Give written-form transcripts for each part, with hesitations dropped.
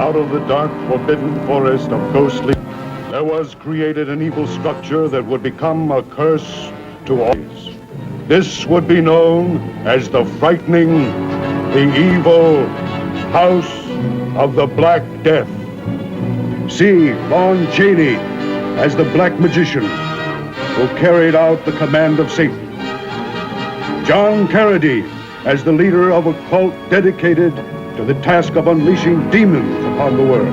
out of the dark, forbidden forest of ghostly, there was created an evil structure that would become a curse to all. This would be known as the frightening, the evil House of the Black Death. See Lon Chaney as the Black Magician who carried out the command of Satan. John Carradine as the leader of a cult dedicated to the task of unleashing demons upon the world.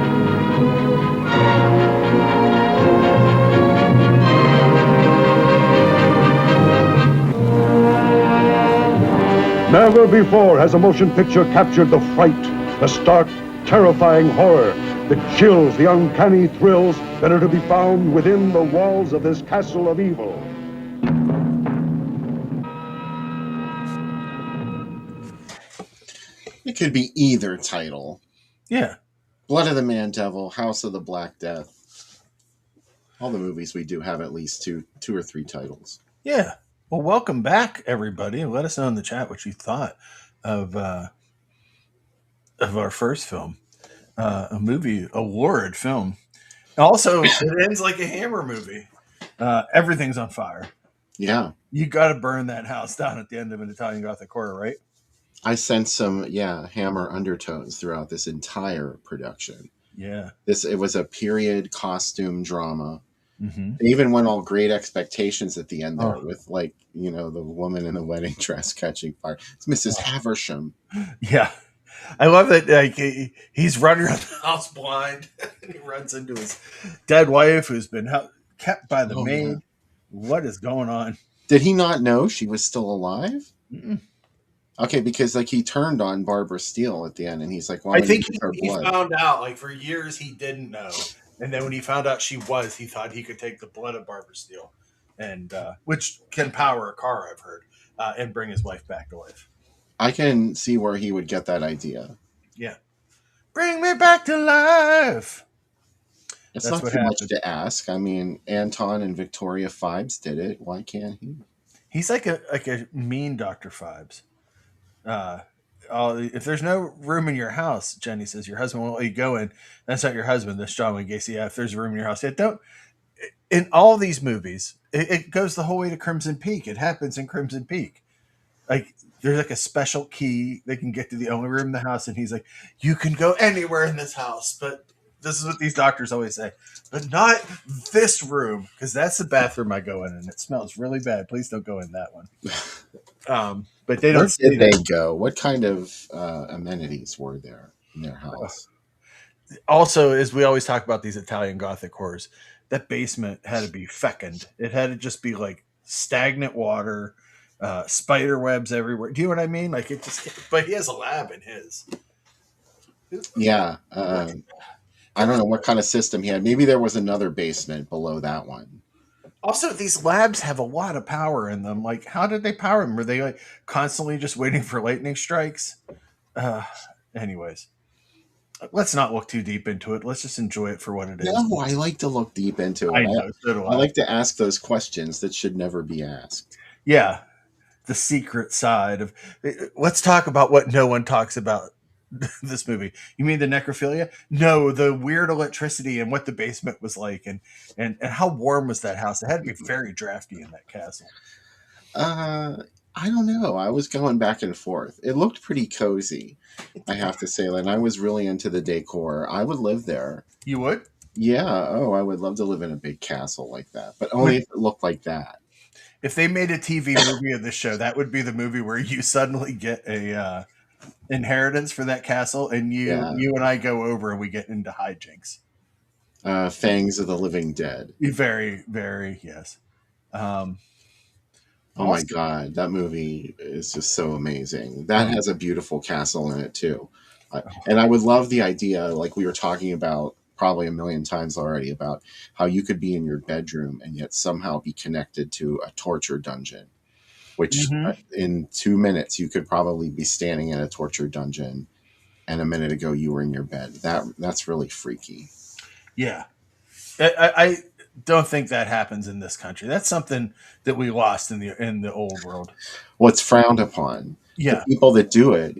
Never before has a motion picture captured the fright, the stark, terrifying horror, the chills, the uncanny thrills that are to be found within the walls of this castle of evil. It could be either title. Yeah. Blood of the Man Devil, House of the Black Death. All the movies we do have at least two or three titles. Yeah. Well, welcome back, everybody. Let us know in the chat what you thought of our first film, a movie award film. Also, it ends like a Hammer movie. Everything's on fire. Yeah. You got to burn that house down at the end of an Italian Gothic horror, right? I sense some, Hammer undertones throughout this entire production. Yeah. It was a period costume drama. Mm-hmm. They even went all great expectations at the end there with, like, the woman in the wedding dress catching fire. It's Mrs. Haversham. Yeah. I love that he's running around the house blind and he runs into his dead wife who's been kept by the maid. Yeah. What is going on? Did he not know she was still alive? Mm-mm. Okay, because he turned on Barbara Steele at the end, and he's like, "Well, I think he found out. For years he didn't know, and then when he found out she was, he thought he could take the blood of Barbara Steele, and which can power a car, I've heard, and bring his wife back to life. I can see where he would get that idea. Yeah, bring me back to life. It's not too much to ask. I mean, Anton and Victoria Fibes did it. Why can't he? He's like a mean Dr. Fibes. If there's no room in your house, Jenny says, your husband won't let you go in. That's not your husband. That's John Wayne Gacy. Yeah, if there's room in your house, in all these movies, it goes the whole way to Crimson Peak. It happens in Crimson Peak. Like there's like a special key. They can get to the only room in the house. And he's like, you can go anywhere in this house, but this is what these doctors always say, but not this room. Cause that's the bathroom I go in and it smells really bad. Please don't go in that one. But they don't. Where did they go? What kind of amenities were there in their house? Also, as we always talk about these Italian Gothic horrors, that basement had to be fecund. It had to just be like stagnant water, spider webs everywhere. Do you know what I mean? Like it just. But he has a lab in his. Yeah, I don't know what kind of system he had. Maybe there was another basement below that one. Also, these labs have a lot of power in them. Like, how did they power them? Were they like constantly just waiting for lightning strikes? Anyways, let's not look too deep into it. Let's just enjoy it for what it is. No, I like to look deep into it. I know, so do I. I like to ask those questions that should never be asked. Yeah, the secret side of. Let's talk about what no one talks about. This movie. You mean the necrophilia? No, the weird electricity and what the basement was like, and how warm was that house? It had to be very drafty in that castle. I don't know. I was going back and forth. It looked pretty cozy, I have to say. And I was really into the decor. I would live there. You would? Yeah. Oh, I would love to live in a big castle like that, but only if it looked like that. If they made a TV movie of this show, that would be the movie where you suddenly get a inheritance for that castle, and you and I go over and we get into hijinks. Fangs of the Living Dead. Very, very, yes. Oh my God, that movie is just so amazing. That has a beautiful castle in it too. And I would love the idea, like we were talking about probably a million times already, about how you could be in your bedroom and yet somehow be connected to a torture dungeon. Which in 2 minutes you could probably be standing in a torture dungeon, and a minute ago you were in your bed. That's really freaky. Yeah, I don't think that happens in this country. That's something that we lost in the old world. Well, it's frowned upon. the Yeah. people that do it,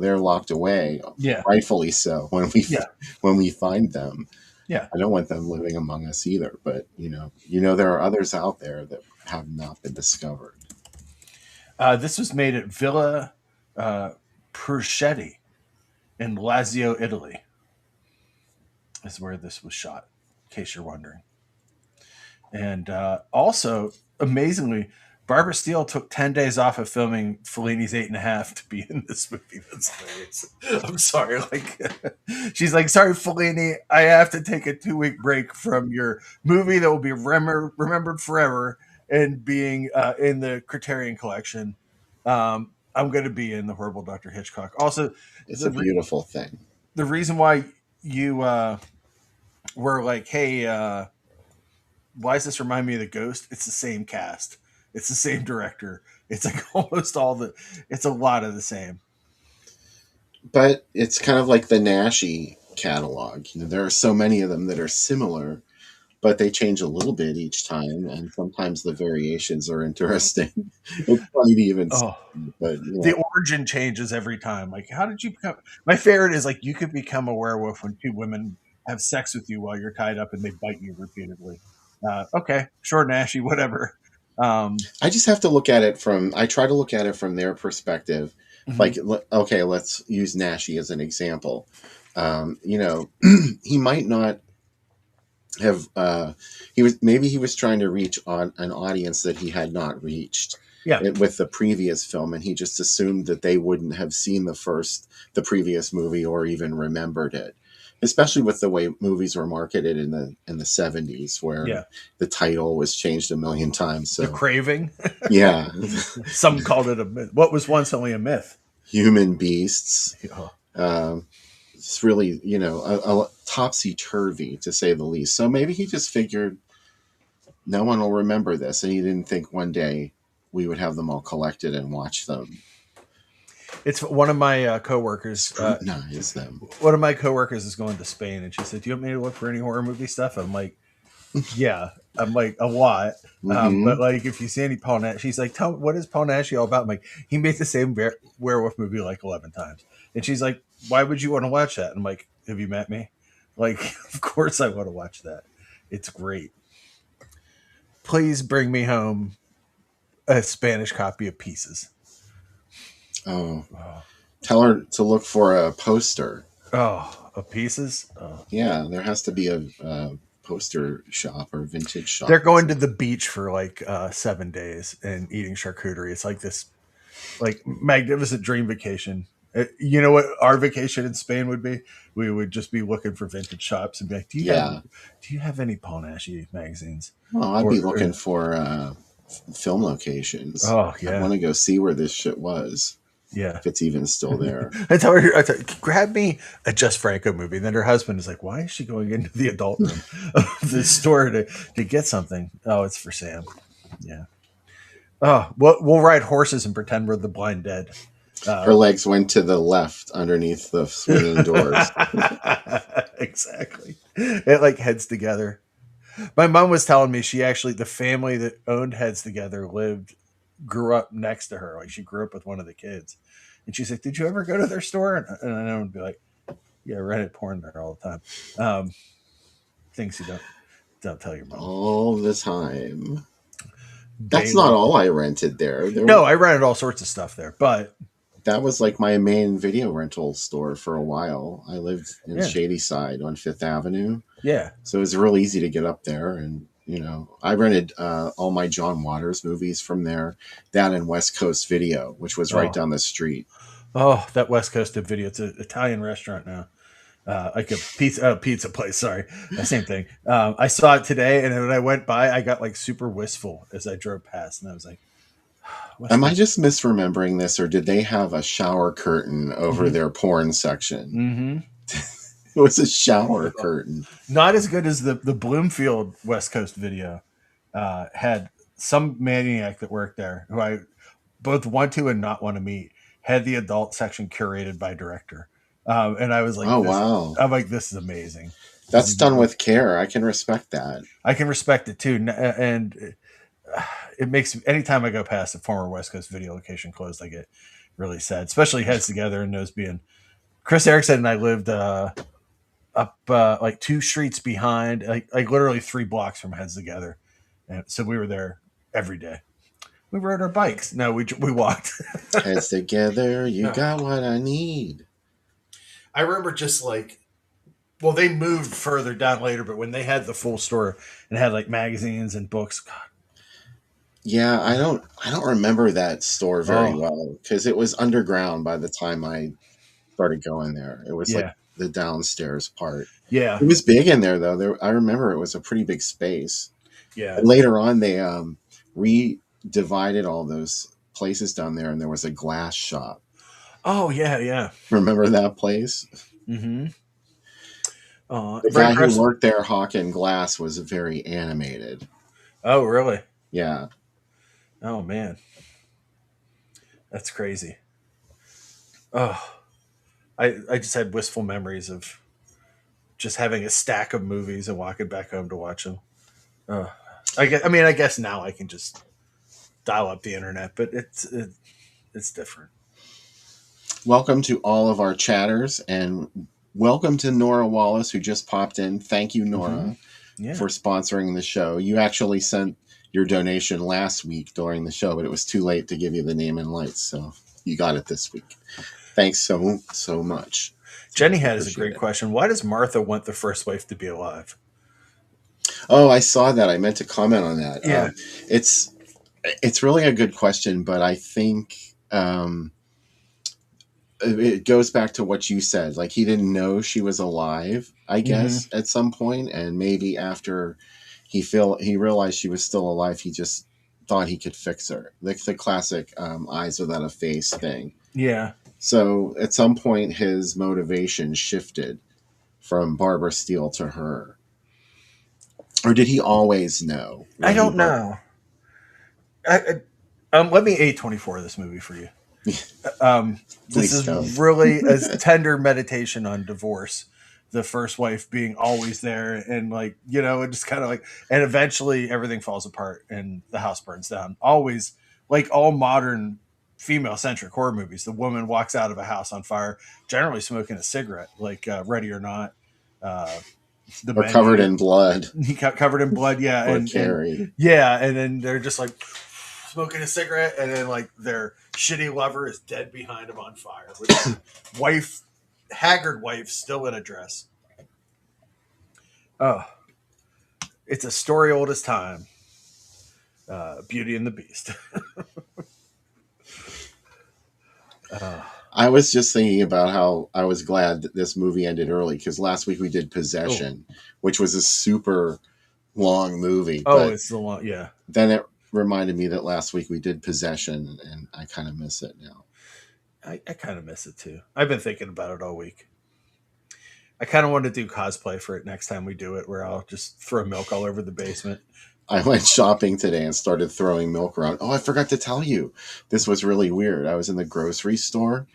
they're locked away, Yeah. rightfully so. Yeah. When we find them, Yeah. I don't want them living among us either. But there are others out there that have not been discovered. This was made at Villa Perchetti in Lazio, Italy. Is where this was shot, in case you're wondering. And also, amazingly, Barbara Steele took 10 days off of filming Fellini's 8.5 to be in this movie. That's hilarious. I'm sorry. She's like, sorry, Fellini, I have to take a 2-week break from your movie that will be remembered forever and being in the Criterion Collection. I'm going to be in The Horrible Dr. Hitchcock. Also, It's a beautiful thing. the reason why you were like, hey, why does this remind me of The Ghost? It's the same cast. It's the same director. It's like almost it's a lot of the same. But it's kind of like the Naschy catalog. There are so many of them that are similar, but they change a little bit each time, and sometimes the variations are interesting. It's funny to even see, but the origin changes every time. Like, how did you become? My favorite is like, you could become a werewolf when 2 women have sex with you while you're tied up and they bite you repeatedly. Okay, sure, Naschy, whatever. I just have to look at it I try to look at it from their perspective. Mm-hmm. Like, okay, let's use Naschy as an example. He might not have, maybe he was trying to reach on an audience that he had not reached with the previous film, and he just assumed that they wouldn't have seen the previous movie or even remembered it. Especially with the way movies were marketed in the 70s, where the title was changed a million times. So. The Craving. Yeah. Some called it a myth. What was once only a myth? Human Beasts. It's really, a topsy-turvy, to say the least. So maybe he just figured no one will remember this, and he didn't think one day we would have them all collected and watch them. It's one of my coworkers. Scrutinize them. One of my coworkers is going to Spain, and she said, "Do you want me to look for any horror movie stuff?" I'm like, "Yeah." I'm like, a lot. Mm-hmm. But like, if you see any Paul Naschy, she's like, "Tell me, what is Paul Naschy all about?" I'm like, he made the same werewolf movie like 11 times, and she's like, "Why would you want to watch that?" And I'm like, "Have you met me? Like, of course I want to watch that. It's great. Please bring me home a Spanish copy of Pieces." Oh. Tell her to look for a poster. Oh, of Pieces? Oh. Yeah, there has to be a poster shop or vintage shop. They're going to the beach for like 7 days and eating charcuterie. It's like this like magnificent dream vacation. You know what our vacation in Spain would be? We would just be looking for vintage shops and be like, do you have any Paul Naschy magazines? Well, I'd be looking for film locations. Oh, yeah. I want to go see where this shit was. Yeah. If it's even still there. I tell her, grab me a Jess Franco movie. And then her husband is like, why is she going into the adult room of the store to get something? Oh, it's for Sam. Yeah. Oh, we'll ride horses and pretend we're the blind dead. Her legs went to the left underneath the swinging doors. Exactly. It like heads together. My mom was telling me the family that owned Heads Together grew up next to her. Like, she grew up with one of the kids. And she's like, did you ever go to their store? And I would be like, yeah, I rented porn there all the time. Things you don't tell your mom. All the time. That's not all I rented there. I rented all sorts of stuff there, but that was like my main video rental store for a while. I lived in Shady Side on 5th Avenue. Yeah. So it was real easy to get up there. And, I rented all my John Waters movies from there, down in West Coast Video, which was right down the street. Oh, that West Coast Video. It's an Italian restaurant now. Like a pizza place. Sorry. Same thing. I saw it today, and when I went by, I got like super wistful as I drove past, and I was like, am I just misremembering this, or did they have a shower curtain over their porn section? Mm-hmm. It was a shower curtain. Not as good as the Bloomfield West Coast Video. Had some maniac that worked there, who I both want to and not want to meet, had the adult section curated by director. And I was like, oh, wow. I'm like, this is amazing. That's done with care. I can respect that. I can respect it too. And it makes, anytime I go past a former West Coast Video location closed, I get really sad, especially Heads Together and those being Chris Erickson and I lived up like 2 streets behind, like literally 3 blocks from Heads Together, and so we were there every day. We rode our bikes. No, we walked. Heads together, you got what I need. I remember just like, well, they moved further down later, but when they had the full store and had like magazines and books, God. Yeah, I don't remember that store very Oh. well because it was underground by the time I started going there. It was like Yeah, the downstairs part. yeah, It was big in there though. I remember it was a pretty big space. yeah. And later on, they re-divided all those places down there, and there was a glass shop. Oh, yeah, yeah. Remember that place? Mm-hmm. The Right guy who across. worked there hawking glass was very animated. Oh, really? Yeah. Oh, man, that's crazy. Oh, I just had wistful memories of just having a stack of movies and walking back home to watch them. Oh, I guess now I can just dial up the internet, but it's different. Welcome to all of our chatters, and welcome to Nora Wallace, who just popped in. Thank you, Nora, Yeah. for sponsoring the show. You actually sent your donation last week during the show, but it was too late to give you the name and lights, so you got it this week. Thanks so much. Jenny has a Appreciate great it. question. Why does Martha want the first wife to be alive? Oh, I saw that. I meant to comment on that. Yeah. It's really a good question, but I think it goes back to what you said. Like, he didn't know she was alive, I guess, at some point, and maybe after he realized she was still alive, he just thought he could fix her. Like the classic eyes without a face thing. Yeah. So at some point, his motivation shifted from Barbara Steele to her. Or did he always know? I don't know. Let me A24 this movie for you. This is don't. really a tender meditation on divorce. The first wife being always there, and like, it just kind of like, and eventually everything falls apart and the house burns down. Always, like all modern female-centric horror movies, the woman walks out of a house on fire, generally smoking a cigarette, like Ready or Not. The Or covered in blood. He got covered in blood, yeah, Or and Carrie. and then they're just like smoking a cigarette, and then like their shitty lover is dead behind him on fire with his haggard wife still in a dress. Oh, it's a story old as time. Beauty and the Beast. I was just thinking about how I was glad that this movie ended early, because last week we did Possession, which was a super long movie. Oh, it's the long, yeah. Then it reminded me that last week we did Possession, and I kind of miss it now. I kind of miss it too. I've been thinking about it all week. I kind of want to do cosplay for it next time we do it, where I'll just throw milk all over the basement. I went shopping today and started throwing milk around. Oh, I forgot to tell you. This was really weird. I was in the grocery store.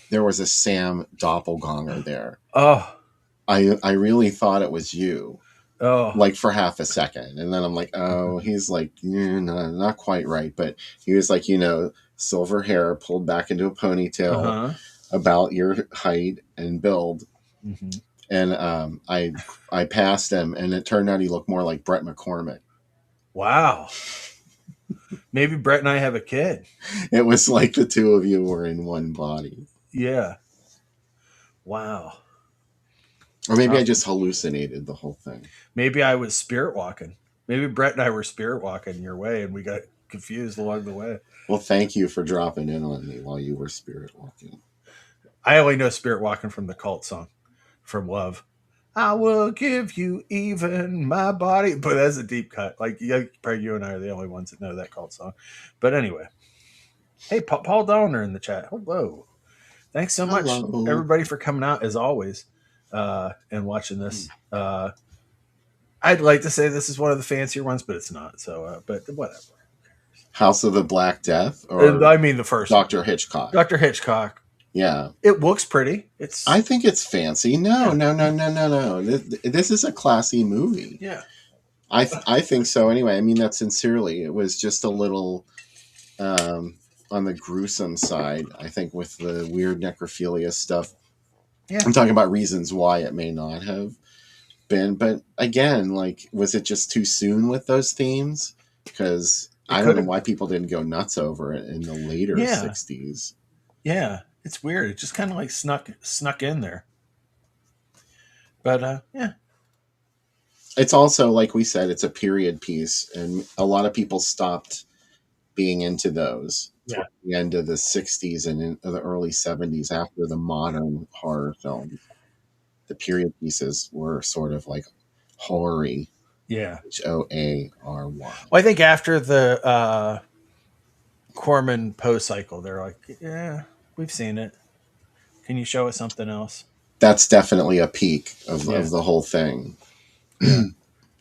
There was a Sam doppelganger there. Oh. I really thought it was you. Oh. Like for half a second. And then I'm like, oh, he's like, no, not quite right. But he was like, silver hair pulled back into a ponytail, about your height and build. Mm-hmm. And I passed him, and it turned out he looked more like Brett McCormick. Wow. Maybe Brett and I have a kid. It was like the two of you were in one body. Yeah. Wow. Or maybe I just hallucinated the whole thing. Maybe I was spirit walking. Maybe Brett and I were spirit walking your way, and we got confused along the way. Well, thank you for dropping in on me while you were spirit walking. I only know spirit walking from the Cult song, from Love. I will give you even my body. But that's a deep cut. Like, probably you and I are the only ones that know that Cult song. But anyway. Hey, Paul Donner in the chat. Hello. Thanks so much, everybody, for coming out, as always, and watching this. I'd like to say this is one of the fancier ones, but it's not. So, but whatever. House of the Black Death? Or I mean the first Dr. one. Hitchcock. Dr. Hitchcock. Yeah. It looks pretty. I think it's fancy. No. This is a classy movie. Yeah. I think so anyway. I mean that sincerely. It was just a little on the gruesome side. I think with the weird necrophilia stuff, Yeah. I'm talking about reasons why it may not have been. But again, like, was it just too soon with those themes? Because I don't know why people didn't go nuts over it in the later Yeah. 60s. Yeah, it's weird. It just kind of like snuck in there. But yeah. It's also, like we said, it's a period piece, and a lot of people stopped being into those Yeah. toward the end of the 60s and in the early 70s after the modern horror film. The period pieces were sort of like hoary. Yeah. Hoary. Well, I think after the Corman Poe cycle, they're like, yeah, we've seen it. Can you show us something else? That's definitely a peak of Yeah. the whole thing. Yeah.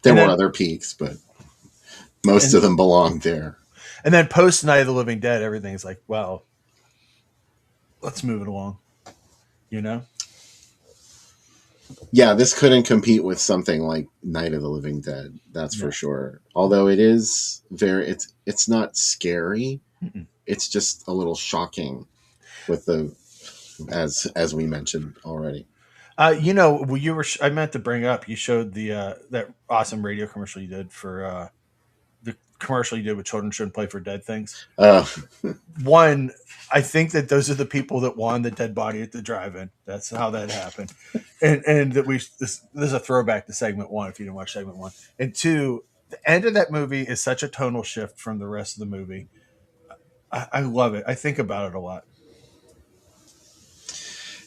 There were other peaks, but most of them belonged there. And then post Night of the Living Dead, everything's like, well, let's move it along. You know? Yeah, this couldn't compete with something like Night of the Living Dead. That's for sure. Although it is it's not scary. Mm-mm. It's just a little shocking with the as we mentioned already. You know, I meant to bring up. You showed the that awesome radio commercial you did for the commercial you did with Children Shouldn't Play for Dead Things. One, I think that those are the people that won the dead body at the drive-in. That's how that happened. And that this is a throwback to segment one if you didn't watch segment one. And two, the end of that movie is such a tonal shift from the rest of the movie. I love it. I think about it a lot.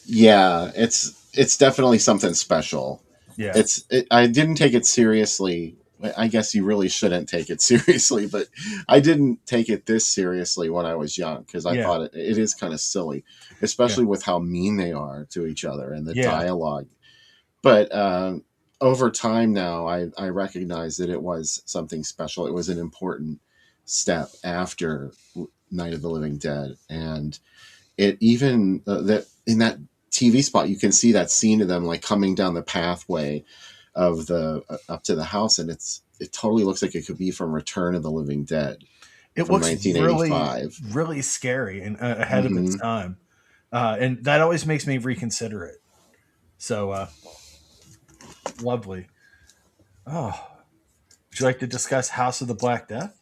Yeah, it's definitely something special. Yeah. I didn't take it seriously. I guess you really shouldn't take it seriously, but I didn't take it this seriously when I was young because I thought it is kind of silly, especially with how mean they are to each other and the dialogue. But over time now, I recognize that it was something special. It was an important step after Night of the Living Dead, and it even that in that TV spot you can see that scene of them like coming down the pathway of the up to the house, and it totally looks like it could be from Return of the Living Dead. It looks 1985. Really scary and ahead of its time, and that always makes me reconsider it. So lovely. Oh, would you like to discuss House of the Black Death?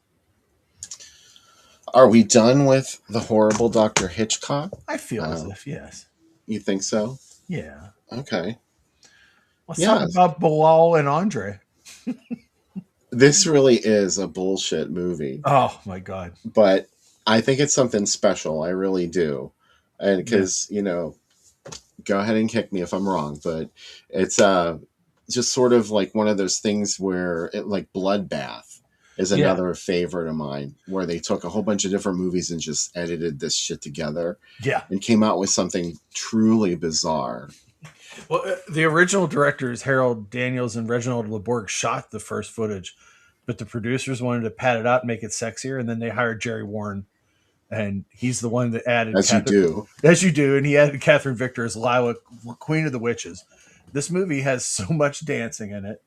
Are we done with the horrible Dr. Hitchcock? I feel as if yes. You think so? Yeah. Okay. Let's talk about Bilal and Andre. This really is a bullshit movie. Oh my god! But I think it's something special. I really do, and because go ahead and kick me if I'm wrong, but it's just sort of like one of those things where like Bloodbath is another favorite of mine, where they took a whole bunch of different movies and just edited this shit together, and came out with something truly bizarre. Well, the original directors, Harold Daniels and Reginald LeBorg, shot the first footage, but the producers wanted to pad it out and make it sexier, and then they hired Jerry Warren, and he's the one that added As you do, and he added Catherine Victor as Lila, Queen of the Witches. This movie has so much dancing in it.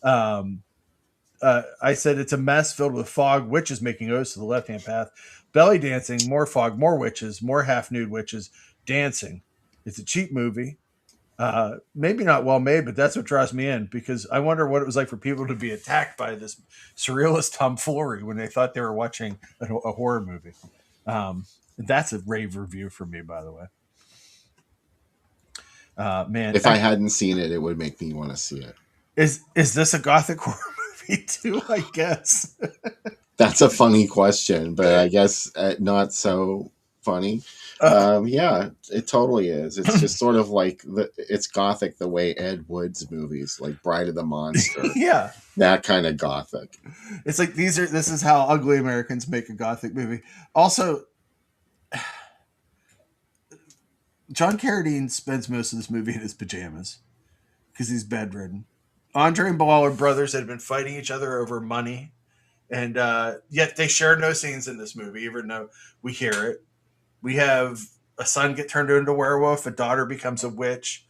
I said it's a mess filled with fog, witches making oaths to the left-hand path, belly dancing, more fog, more witches, more half-nude witches dancing. It's a cheap movie. Maybe not well made, but that's what draws me in because I wonder what it was like for people to be attacked by this surrealist tomfoolery when they thought they were watching a horror movie. That's a rave review for me, by the way. Man, if I hadn't seen it, it would make me want to see it. Is this a gothic horror movie too? I guess that's a funny question, but I guess not so funny. Yeah, it totally is. It's just sort of like it's gothic the way Ed Wood's movies, like Bride of the Monster. Yeah, that kind of gothic. It's like this is how ugly Americans make a gothic movie. Also, John Carradine spends most of this movie in his pajamas because he's bedridden. Andre and Bilal are brothers that have been fighting each other over money, and yet they share no scenes in this movie, even though we hear it. We have a son get turned into a werewolf. A daughter becomes a witch.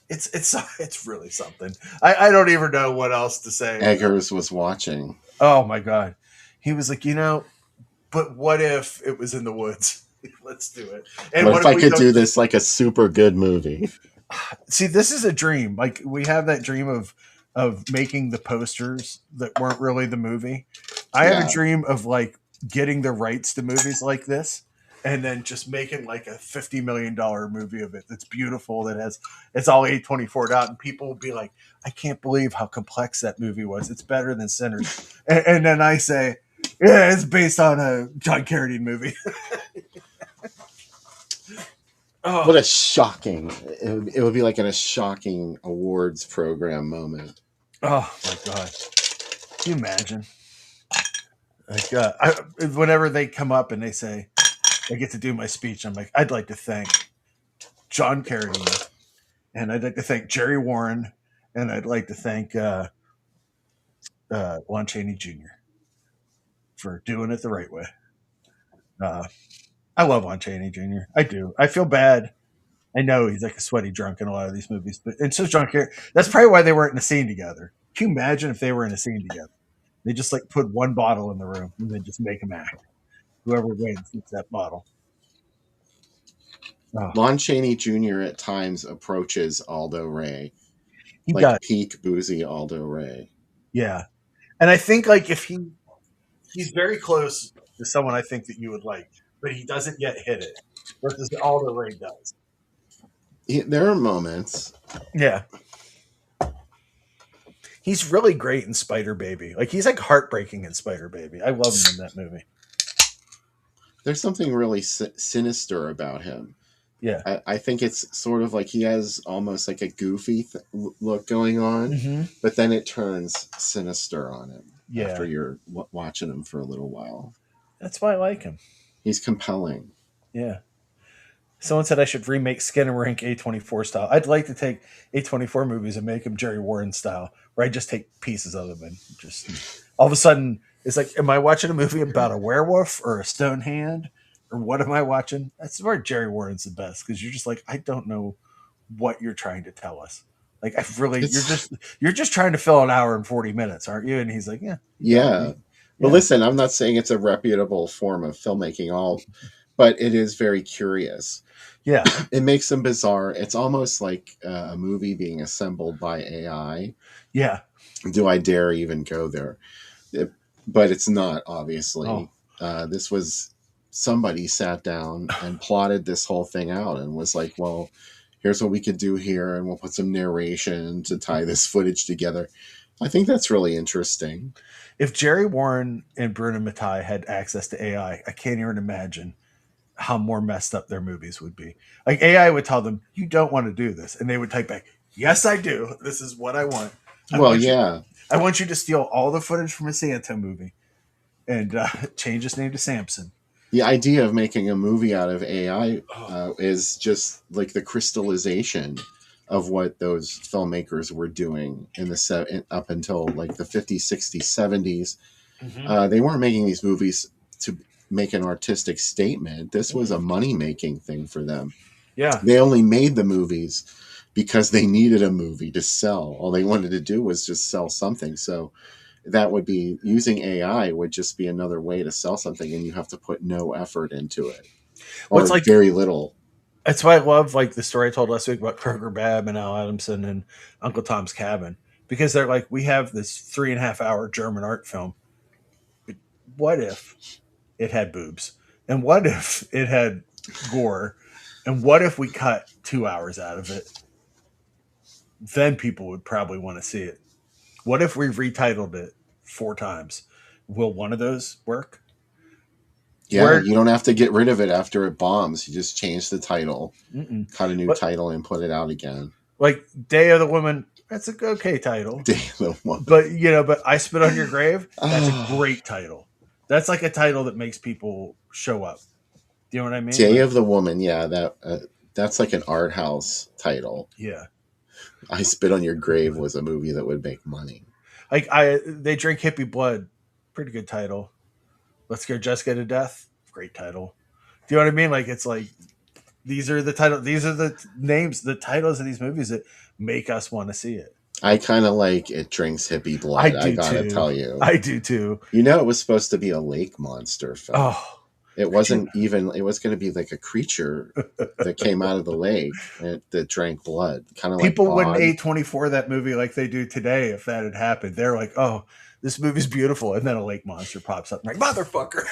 It's really something. I don't even know what else to say. Eggers was watching. Oh my god, he was like, but what if it was in the woods? Let's do it. And What what if if I we could don't do this like a super good movie? see? This is a dream. Like we have that dream of making the posters that weren't really the movie. I have a Yeah. dream of like getting the rights to movies like this and then just making like a $50 million movie of it that's beautiful, that has it's all A24 out, and people will be like, I can't believe how complex that movie was. It's better than Sinners. And then I say, yeah, it's based on a John Carradine movie. What Oh, a shocking! It would be like in a shocking awards program moment. oh my god. Can you imagine? Like whenever they come up and they say I get to do my speech, I'm like, I'd like to thank John Carradine, and I'd like to thank Jerry Warren, and I'd like to thank Lon Chaney Jr. for doing it the right way. Uh, I love Lon Chaney Jr. I do. I feel bad. I know he's like a sweaty drunk in a lot of these movies, but and so is John Kerry. That's probably why they weren't in a scene together. Can you imagine if they were in a scene together? They just like put one bottle in the room and then just make them act. Whoever wins gets that bottle. Oh, Lon Chaney Jr. at times approaches Aldo Ray, he like does, peak boozy Aldo Ray. yeah. And I think like if he's very close to someone I think that you would like, but he doesn't yet hit it. Versus Aldo Ray does. There are moments. Yeah. He's really great in Spider Baby. Like he's like heartbreaking in Spider Baby. I love him in that movie. There's something really sinister about him. Yeah. I think it's sort of like he has almost like a goofy look going on, Mm-hmm. but then it turns sinister on him Yeah. after you're watching him for a little while. That's why I like him. He's compelling. Yeah. Someone said I should remake Skin and Rink A24 style. I'd like to take A24 movies and make them Jerry Warren style, where I just take pieces of them and just all of a sudden it's like, am I watching a movie about a werewolf or a stone hand? Or what am I watching? That's where Jerry Warren's the best, because you're just like, I don't know what you're trying to tell us. Like I really you're just trying to fill an hour and 40 minutes, aren't you? And he's like, yeah. Yeah. But Yeah. listen, I'm not saying it's a reputable form of filmmaking, but it is very curious. Yeah. It makes them bizarre. It's almost like a movie being assembled by AI. Yeah. Do I dare even go there? But it's not, obviously. Oh. This was somebody sat down and plotted this whole thing out and was like, well, here's what we could do here, and we'll put some narration to tie this footage together. I think that's really interesting. If Jerry Warren and Bruno Mattei had access to AI, I can't even imagine how more messed up their movies would be. Like AI would tell them, "You don't want to do this," and they would type back, "Yes, I do. This is what I want." I want you to steal all the footage from a Santa movie and change his name to Samson. The idea of making a movie out of AI is just like the crystallization of what those filmmakers were doing in the up until like the 50s, 60s, 70s. Mm-hmm. They weren't making these movies to make an artistic statement. This was a money-making thing for them. Yeah. They only made the movies because they needed a movie to sell. All they wanted to do was just sell something. So that would be, using AI would just be another way to sell something, and you have to put no effort into it. Or well, like, very little. That's why I love like the story I told last week about Kroger Bab and Al Adamson and Uncle Tom's Cabin, because they're like, we have this 3.5 hour German art film. But what if it had boobs? And what if it had gore? And what if we cut 2 hours out of it? Then people would probably want to see it. What if we retitled it 4 times? Will one of those work? Yeah, you don't have to get rid of it after it bombs. You just change the title, cut a new title, and put it out again. Like Day of the Woman, that's a okay title. Day of the Woman. But I Spit on Your Grave, that's a great title. That's like a title that makes people show up. Do you know what I mean? Day of the Woman, yeah, that's like an art house title. Yeah. I Spit on Your Grave was a movie that would make money. Like They Drink Hippie Blood, pretty good title. Let's Scare Jessica to Death, great title. Do you know what I mean? Like it's like these are the names, the titles of these movies that make us want to see it. I kind of like It Drinks Hippie Blood. I do gotta too. tell you. I do too. You know, it was supposed to be a lake monster film. Oh, It wasn't even. It was going to be like a creature that came out of the lake that drank blood, kind of like people wouldn't Bog. A24 that movie like they do today if that had happened. They're like, oh, this movie's beautiful, and then a lake monster pops up. I'm like, motherfucker.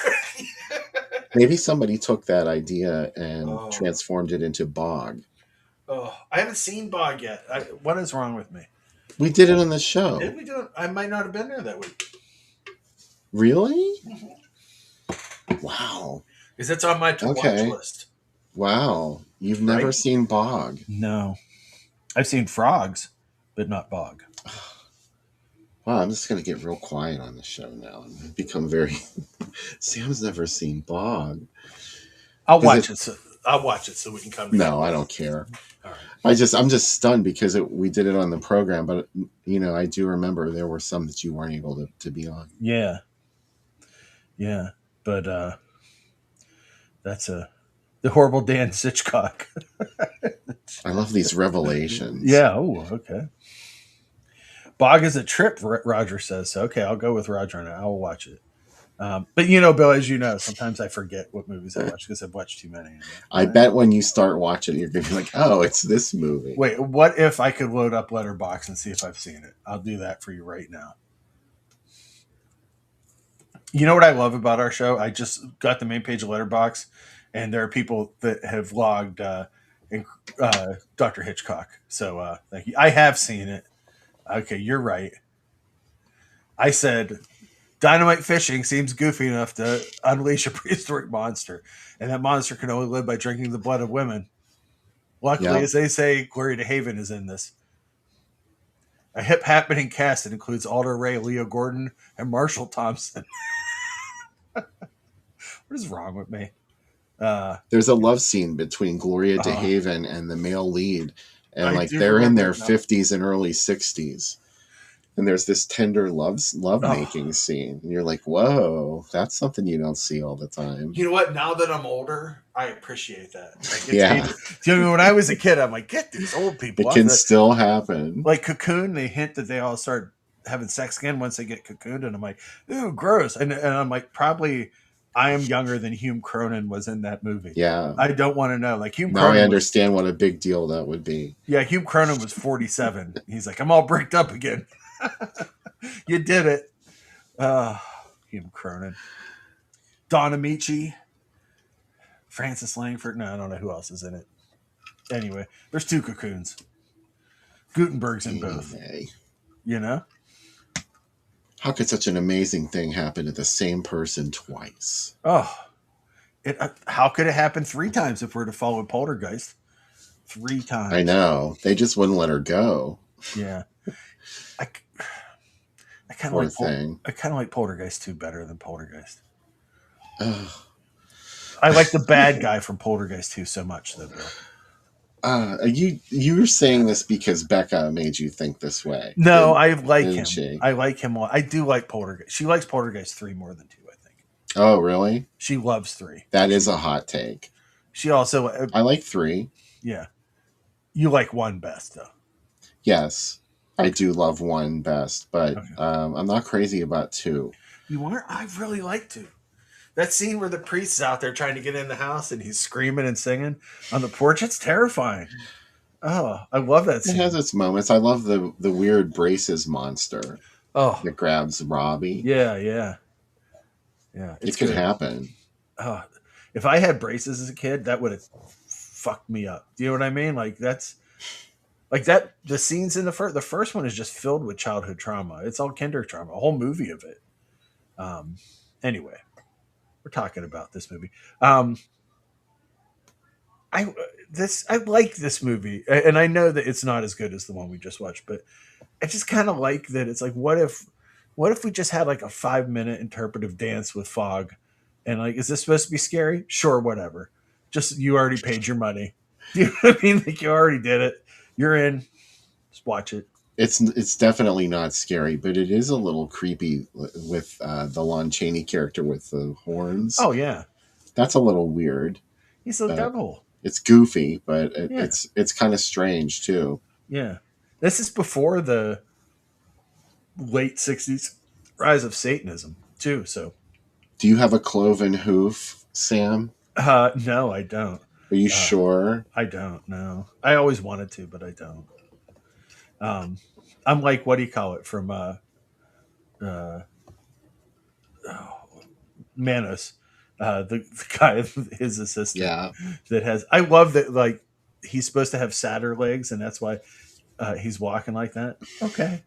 Maybe somebody took that idea and Oh. transformed it into Bog. Oh, I haven't seen Bog yet. What is wrong with me? We did it on the show. Did we do it? I might not have been there that week. Really? Wow. Because it's on my to-watch list. Wow. You've never seen Bog. No. I've seen Frogs, but not Bog. Wow, I'm just going to get real quiet on the show now and become very... Sam's never seen Bog. I'll watch it so we can come together. No, I don't care. All right. I'm just stunned because we did it on the program, but I do remember there were some that you weren't able to be on. Yeah. Yeah. But that's the horrible Dan Sitchcock. I love these revelations. Yeah. Oh, okay. Bog is a trip, Roger says. So, okay, I'll go with Roger on it. I will watch it. But Bill, as you know, sometimes I forget what movies I watch because I've watched too many. I bet when you start watching, you're going to be like, oh, it's this movie. Wait, what if I could load up Letterboxd and see if I've seen it? I'll do that for you right now. You know what I love about our show? I just got the main page of Letterboxd, and there are people that have logged Dr. Hitchcock. So thank you. I have seen it. Okay, you're right. I said, dynamite fishing seems goofy enough to unleash a prehistoric monster, and that monster can only live by drinking the blood of women. Luckily, as they say, Gloria DeHaven is in this. A hip-happening cast that includes Alder Ray, Leo Gordon, and Marshall Thompson. What is wrong with me? There's a love scene between Gloria DeHaven and the male lead, and they're in their 50s and early 60s. And there's this tender love-making scene. And you're like, whoa, that's something you don't see all the time. You know what? Now that I'm older, I appreciate that. When I was a kid, I'm like, get these old people. It can still happen. Like Cocoon, they hint that they all start having sex again once they get cocooned. And I'm like, ooh, gross. And I'm like, probably I am younger than Hume Cronin was in that movie. Yeah. I don't want to know. Like Hume Cronin. Now I understand what a big deal that would be. Yeah, Hume Cronin was 47. He's like, I'm all bricked up again. You did it. Hume Cronin. Don Amici. Francis Langford. No, I don't know who else is in it. Anyway, there's two Cocoons. Gutenberg's in both. You know? How could such an amazing thing happen to the same person twice? Oh. How could it happen 3 times if we're to follow Poltergeist? 3 times. I know. They just wouldn't let her go. Yeah. I kind of like Poltergeist 2 better than Poltergeist. I like the bad guy from Poltergeist 2 so much, though, Bill. You were saying this because Becca made you think this way. No, I like him. She? I like him. I do like Poltergeist. She likes Poltergeist 3 more than 2, I think. Oh, really? She loves 3. That is a hot take. She also... I like 3. Yeah. You like 1 best, though. Yes. Okay. I do love 1 best, but okay. I'm not crazy about 2. You aren't? I really like 2. That scene where the priest's out there trying to get in the house and he's screaming and singing on the porch, it's terrifying. Oh, I love that scene. It has its moments. I love the weird braces monster that grabs Robbie. Yeah. It could happen. Oh, if I had braces as a kid, that would have fucked me up. Do you know what I mean? Like that's... Like that, the scenes in the first one is just filled with childhood trauma. It's all kinder trauma, a whole movie of it. Anyway, we're talking about this movie. I like this movie, and I know that it's not as good as the one we just watched, but I just kind of like that. It's like, what if we just had like a 5-minute interpretive dance with fog, and like, is this supposed to be scary? Sure, whatever. Just you already paid your money. Do you know what I mean? Like you already did it. You're in. Just watch it. It's definitely not scary, but it is a little creepy with the Lon Chaney character with the horns. Oh yeah, that's a little weird. He's the devil. It's goofy, but it's kind of strange too. Yeah, This is before the late 60s rise of Satanism, too. So, Do you have a cloven hoof, Sam? no, I don't. Are you Uh, sure? I don't know. I always wanted to, but I don't. Um, I'm like, what do you call it from uh, Manos, the guy, his assistant Yeah. that has. I love that. Like he's supposed to have sadder legs, and that's why he's walking like that. Okay,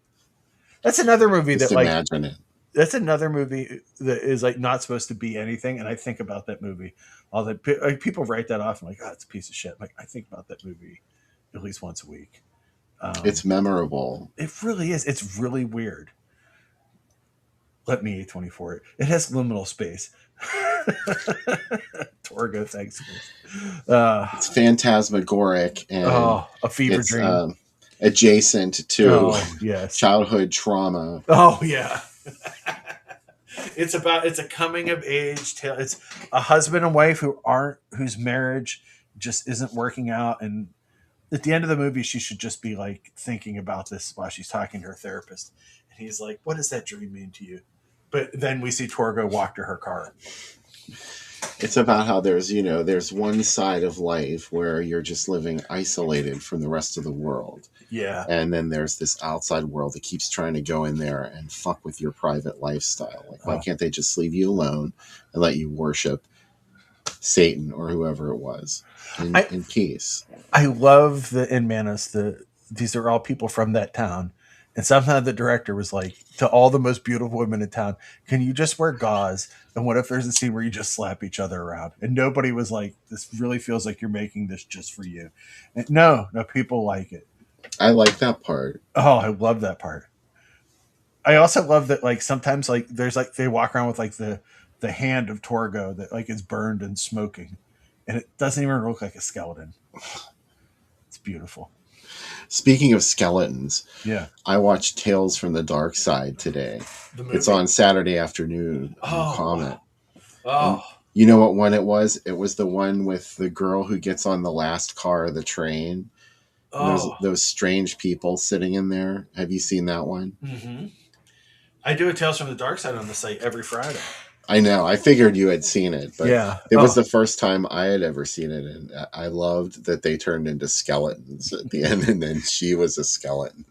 that's another movie Just that like imagine it. that's another movie that is like not supposed to be anything. And I think about that movie. All the like, people write that off. I'm like, oh, it's a piece of shit. Like I think about that movie at least once a week. It's memorable. It really is. It's really weird. Let me A24 it. It has liminal space. Torgo, thanks. It's phantasmagoric and A fever it's dream. adjacent to Oh yes. childhood trauma. Oh yeah. It's a coming of age tale. It's a husband and wife whose marriage just isn't working out, and at the end of the movie she should just be like thinking about this while she's talking to her therapist. And he's like, "What does that dream mean to you?" But then we see Torgo walk to her car. It's about how there's one side of life where you're just living isolated from the rest of the world. Yeah. And then there's this outside world that keeps trying to go in there and fuck with your private lifestyle. Like, why can't they just leave you alone and let you worship Satan or whoever it was in peace? I love the in Manus. These are all people from that town, and somehow the director was like to all the most beautiful women in town, "Can you just wear gauze? And what if there's a scene where you just slap each other around?" And nobody was like, "This really feels like you're making this just for you." And no, people like it. I like that part. Oh, I love that part. I also love that like sometimes like there's like they walk around with like the hand of Torgo that like is burned and smoking, and it doesn't even look like a skeleton. It's beautiful. Speaking of skeletons, Yeah. I watched Tales from the Dark Side today. It's on Saturday afternoon on Comet. Oh. And you know what one it was? It was the one with the girl who gets on the last car of the train. And there's those strange people sitting in there. Have you seen that one? Mm-hmm. I do a Tales from the Dark Side on the site every Friday. I know. I figured you had seen it, but yeah. It was the first time I had ever seen it, and I loved that they turned into skeletons at the end, and then she was a skeleton.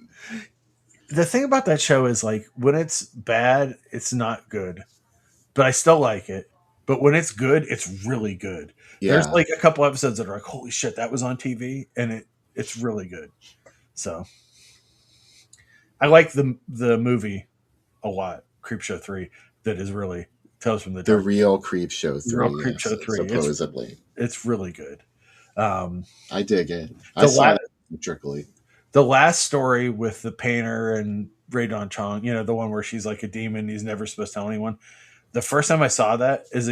The thing about that show is like when it's bad, it's not good, but I still like it. But when it's good, it's really good. Yeah. There's like a couple episodes that are like, holy shit, that was on TV, and it's really good. So I like the movie a lot, Creepshow 3, that is really Tales from the Dark. The real Creepshow 3. The real Creepshow 3. Supposedly. It's really good. I dig it. I saw that strictly. The last story with the painter and Ray Don Chong, the one where she's like a demon, he's never supposed to tell anyone. The first time I saw that as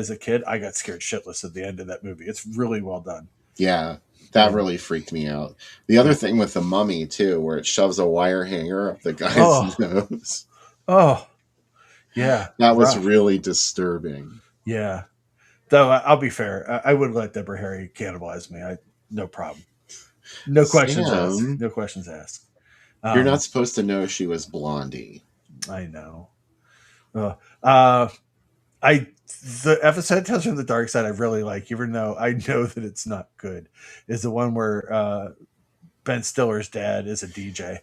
a kid, I got scared shitless at the end of that movie. It's really well done. Yeah, that really freaked me out. The other thing with the mummy too, where it shoves a wire hanger up the guy's nose. Oh, yeah. That was really disturbing. Yeah. Though I'll be fair, I would let Deborah Harry cannibalize me. No problem. No questions asked. No questions asked. You're not supposed to know she was Blondie. I know. The episode Tales from the Dark Side I really like, even though I know that it's not good, is the one where Ben Stiller's dad is a DJ,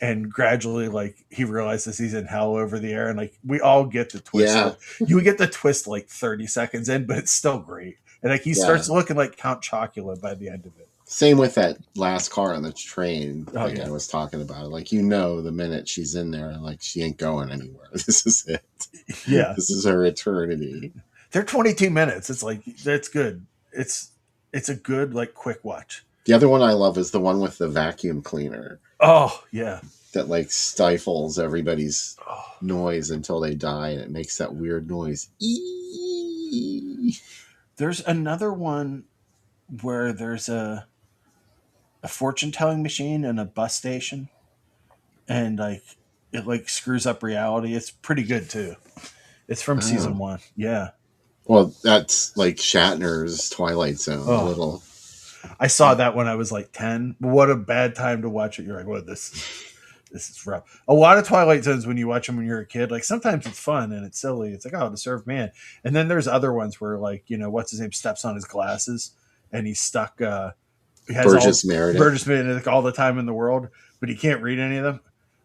and gradually like he realizes he's in hell over the air, and like we all get the twist. Yeah. You get the twist like 30 seconds in, but it's still great. And like he starts looking like Count Chocula by the end of it. Same with that last car on the train I was talking about. Like, the minute she's in there, like, she ain't going anywhere. This is it. Yeah. This is her eternity. They're 22 minutes. It's like, that's good. It's a good, like, quick watch. The other one I love is the one with the vacuum cleaner. Oh, yeah. That, like, stifles everybody's noise until they die, and it makes that weird noise. Eee! There's another one where there's a fortune-telling machine in a bus station, and like it like screws up reality. It's pretty good too. It's from season 1. Yeah. Well, that's like Shatner's Twilight Zone. A little. I saw that when I was like 10. What a bad time to watch it. You're like, what, this is rough. A lot of Twilight Zones, when you watch them when you're a kid, like sometimes it's fun and it's silly. It's like, oh, to serve man. And then there's other ones where, like, what's his name steps on his glasses and he's stuck. He has Burgess Meredith. Burgess Meredith all the time in the world, but he can't read any of them.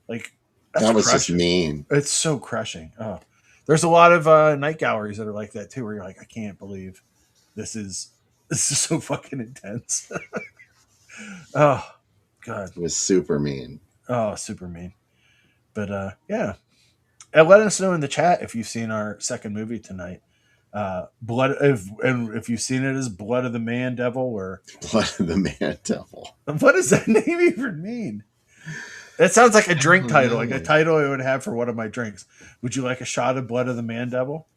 Like, that's that was crushing. just mean. It's so crushing. Oh, there's a lot of night galleries that are like that too, where you're like, I can't believe this is so fucking intense. Oh God, It was super mean. oh, super mean. But yeah, and let us know in the chat if you've seen our second movie tonight. If you've seen it as Blood of the Man Devil, or Blood of the Man Devil. what does that name even mean? That sounds like a drink title, like a title I would have for one of my drinks. Would you like a shot of Blood of the Man Devil?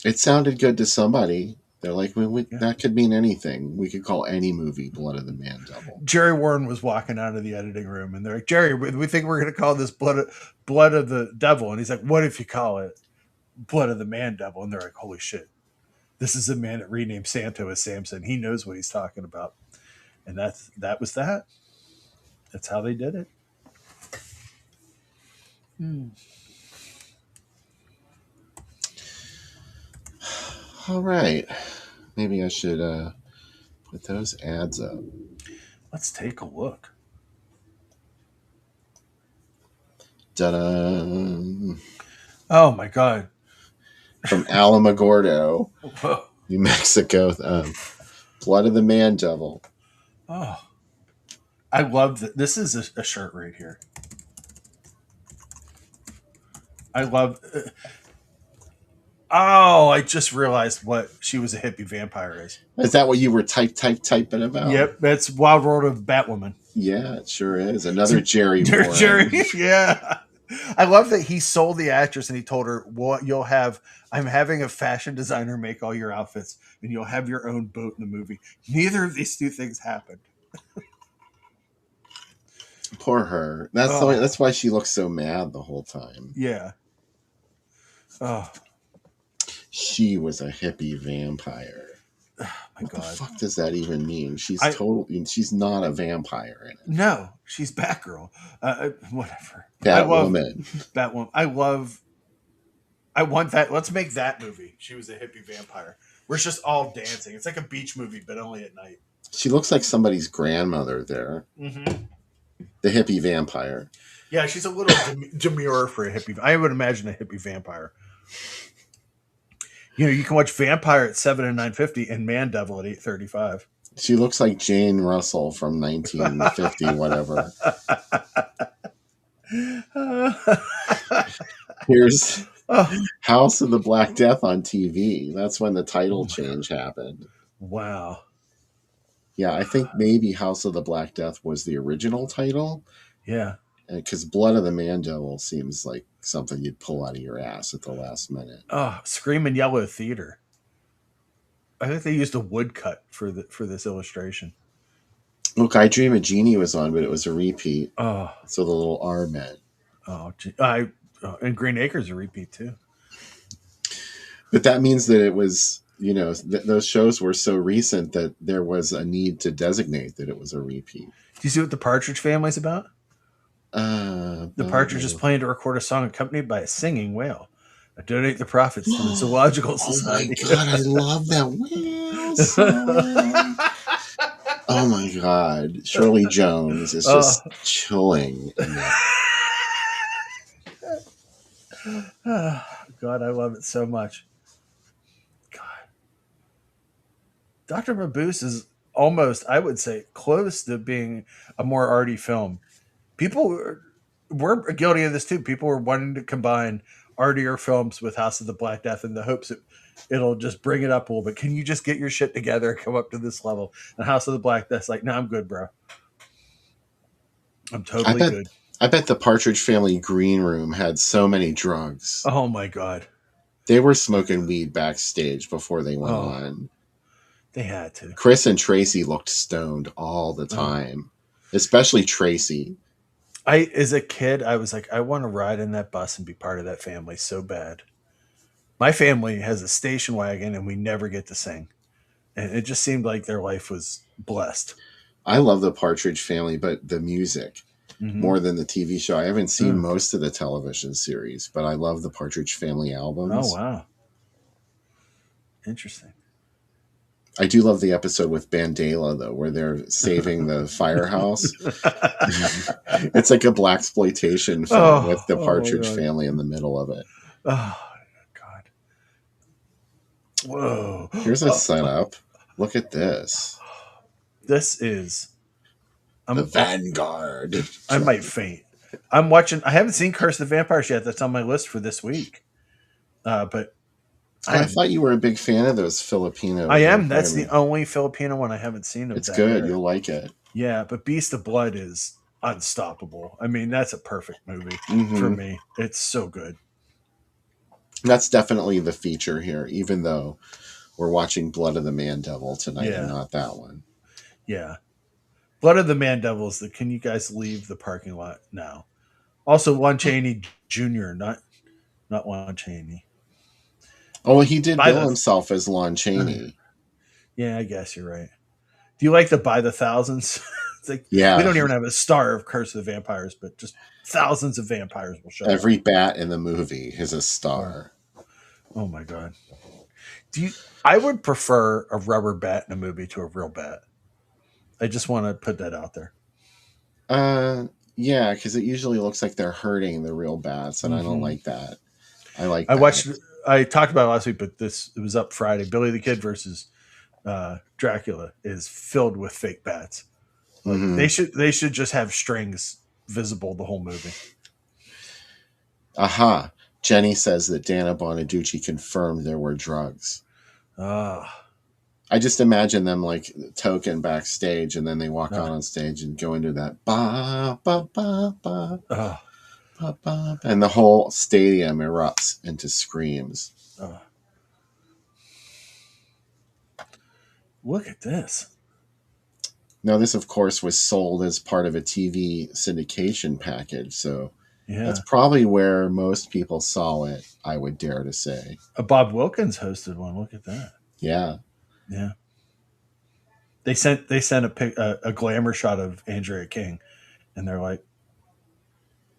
It sounded good to somebody. They're like, that could mean anything. We could call any movie Blood of the Man Devil. Jerry Warren was walking out of the editing room, and they're like, Jerry, we think we're going to call this Blood of the Devil. And he's like, what if you call it Blood of the Man Devil? And they're like, holy shit. This is a man that renamed Santo as Samson. He knows what he's talking about. And that was that. That's how they did it. All right. Maybe I should put those ads up. Let's take a look. Ta-da! Oh my God. From Alamogordo, Whoa. New Mexico. Blood of the Man Devil. Oh, I love that. This is a shirt right here. I love. Oh, I just realized what she was a hippie vampire is. Is that what you were typing about? Yep, that's Wild World of Batwoman. Yeah, it sure is. Another Jerry Warren. Jerry, yeah. I love that he sold the actress and he told her, "What you'll have? I'm having a fashion designer make all your outfits, and you'll have your own boat in the movie." Neither of these two things happened. Poor her. That's why she looks so mad the whole time. Yeah. Oh. She was a hippie vampire. Oh my what God. the fuck does that even mean? She's not a vampire in it. No, she's Batgirl. Whatever. Batwoman. Batwoman. I want that. Let's make that movie. She was a hippie vampire. Where it's just all dancing. It's like a beach movie, but only at night. She looks like somebody's grandmother there. Mm-hmm. The hippie vampire. Yeah, she's a little demure for a hippie. I would imagine a hippie vampire. You can watch Vampire at 7 and 9:50 and Man Devil at 8:35. She looks like Jane Russell from 1950, whatever. Here's House of the Black Death on TV. That's when the title change happened. Wow. Yeah, I think maybe House of the Black Death was the original title. Yeah. Because Blood of the Man Devil seems like something you'd pull out of your ass at the last minute. Oh, Screaming Yellow Theater. I think they used a woodcut for this illustration. Look, I Dream a Genie was on, but it was a repeat. Oh. So the little R meant. Oh, and Green Acres a repeat too. But that means that it was, those shows were so recent that there was a need to designate that it was a repeat. Do you see what the Partridge Family's about? The Partridges plan to record a song accompanied by a singing whale. Donate the profits to the Zoological Society. Oh my God, I love that whale song. Oh my God. Shirley Jones is just chilling. God, I love it so much. God. Dr. Mabuse is almost, I would say, close to being a more arty film. People were guilty of this too. People were wanting to combine artier films with House of the Black Death in the hopes that it'll just bring it up a little bit. Can you just get your shit together and come up to this level? And House of the Black Death's like, no, I'm good, bro. I'm totally good. I bet the Partridge Family green room had so many drugs. Oh my God. They were smoking weed backstage before they went on. They had to. Chris and Tracy looked stoned all the time, especially Tracy. As a kid, I was like, I want to ride in that bus and be part of that family so bad. My family has a station wagon and we never get to sing. and it just seemed like their life was blessed. I love the Partridge Family, but the music Mm-hmm. more than the TV show. I haven't seen Oh. most of the television series, but I love the Partridge Family Oh, albums. wow. Interesting. I do love the episode with Bandela, though, where they're saving the firehouse. It's like a blaxploitation film with the Oh my Partridge God. Family in the middle of it. Oh, God. Whoa. Here's a setup. Look at this. This is. The Vanguard. I might faint. I'm watching. I haven't seen Curse of the Vampires yet. That's on my list for this week. But I thought you were a big fan of those Filipino. I am. That's the only Filipino one I haven't seen of It's that good. era. You'll like it. Yeah, but Beast of Blood is unstoppable. I mean, that's a perfect movie for me. It's so good. That's definitely the feature here, even though we're watching Blood of the Man Devil tonight and not that one. Yeah. Blood of the Man Devils. Can you guys leave the parking lot now? Also, Lon Chaney Jr., not Lon Chaney. Oh, he did bill himself as Lon Chaney. Yeah, I guess you're right. Do you like the By the Thousands? It's like, yeah. We don't even have a star of Curse of the Vampires, but just thousands of vampires will show Every bat in the movie is a star. Oh my God. I would prefer a rubber bat in a movie to a real bat. I just want to put that out there. Yeah, because it usually looks like they're hurting the real bats, and I don't like that. I talked about it last week, but it was up Friday. Billy the Kid versus Dracula is filled with fake bats. Like they should just have strings visible the whole movie. Aha. Jenny says that Dana Bonaducci confirmed there were drugs. I just imagine them like token backstage, and then they walk out on stage and go into that ba ba ba ba ba ba, and the whole stadium erupts into screams. Look at this. Now, this, of course, was sold as part of a TV syndication package, so that's probably where most people saw it, I would dare to say. Bob Wilkins hosted one. Look at that. Yeah. Yeah. They sent a glamour shot of Andrea King, and they're like,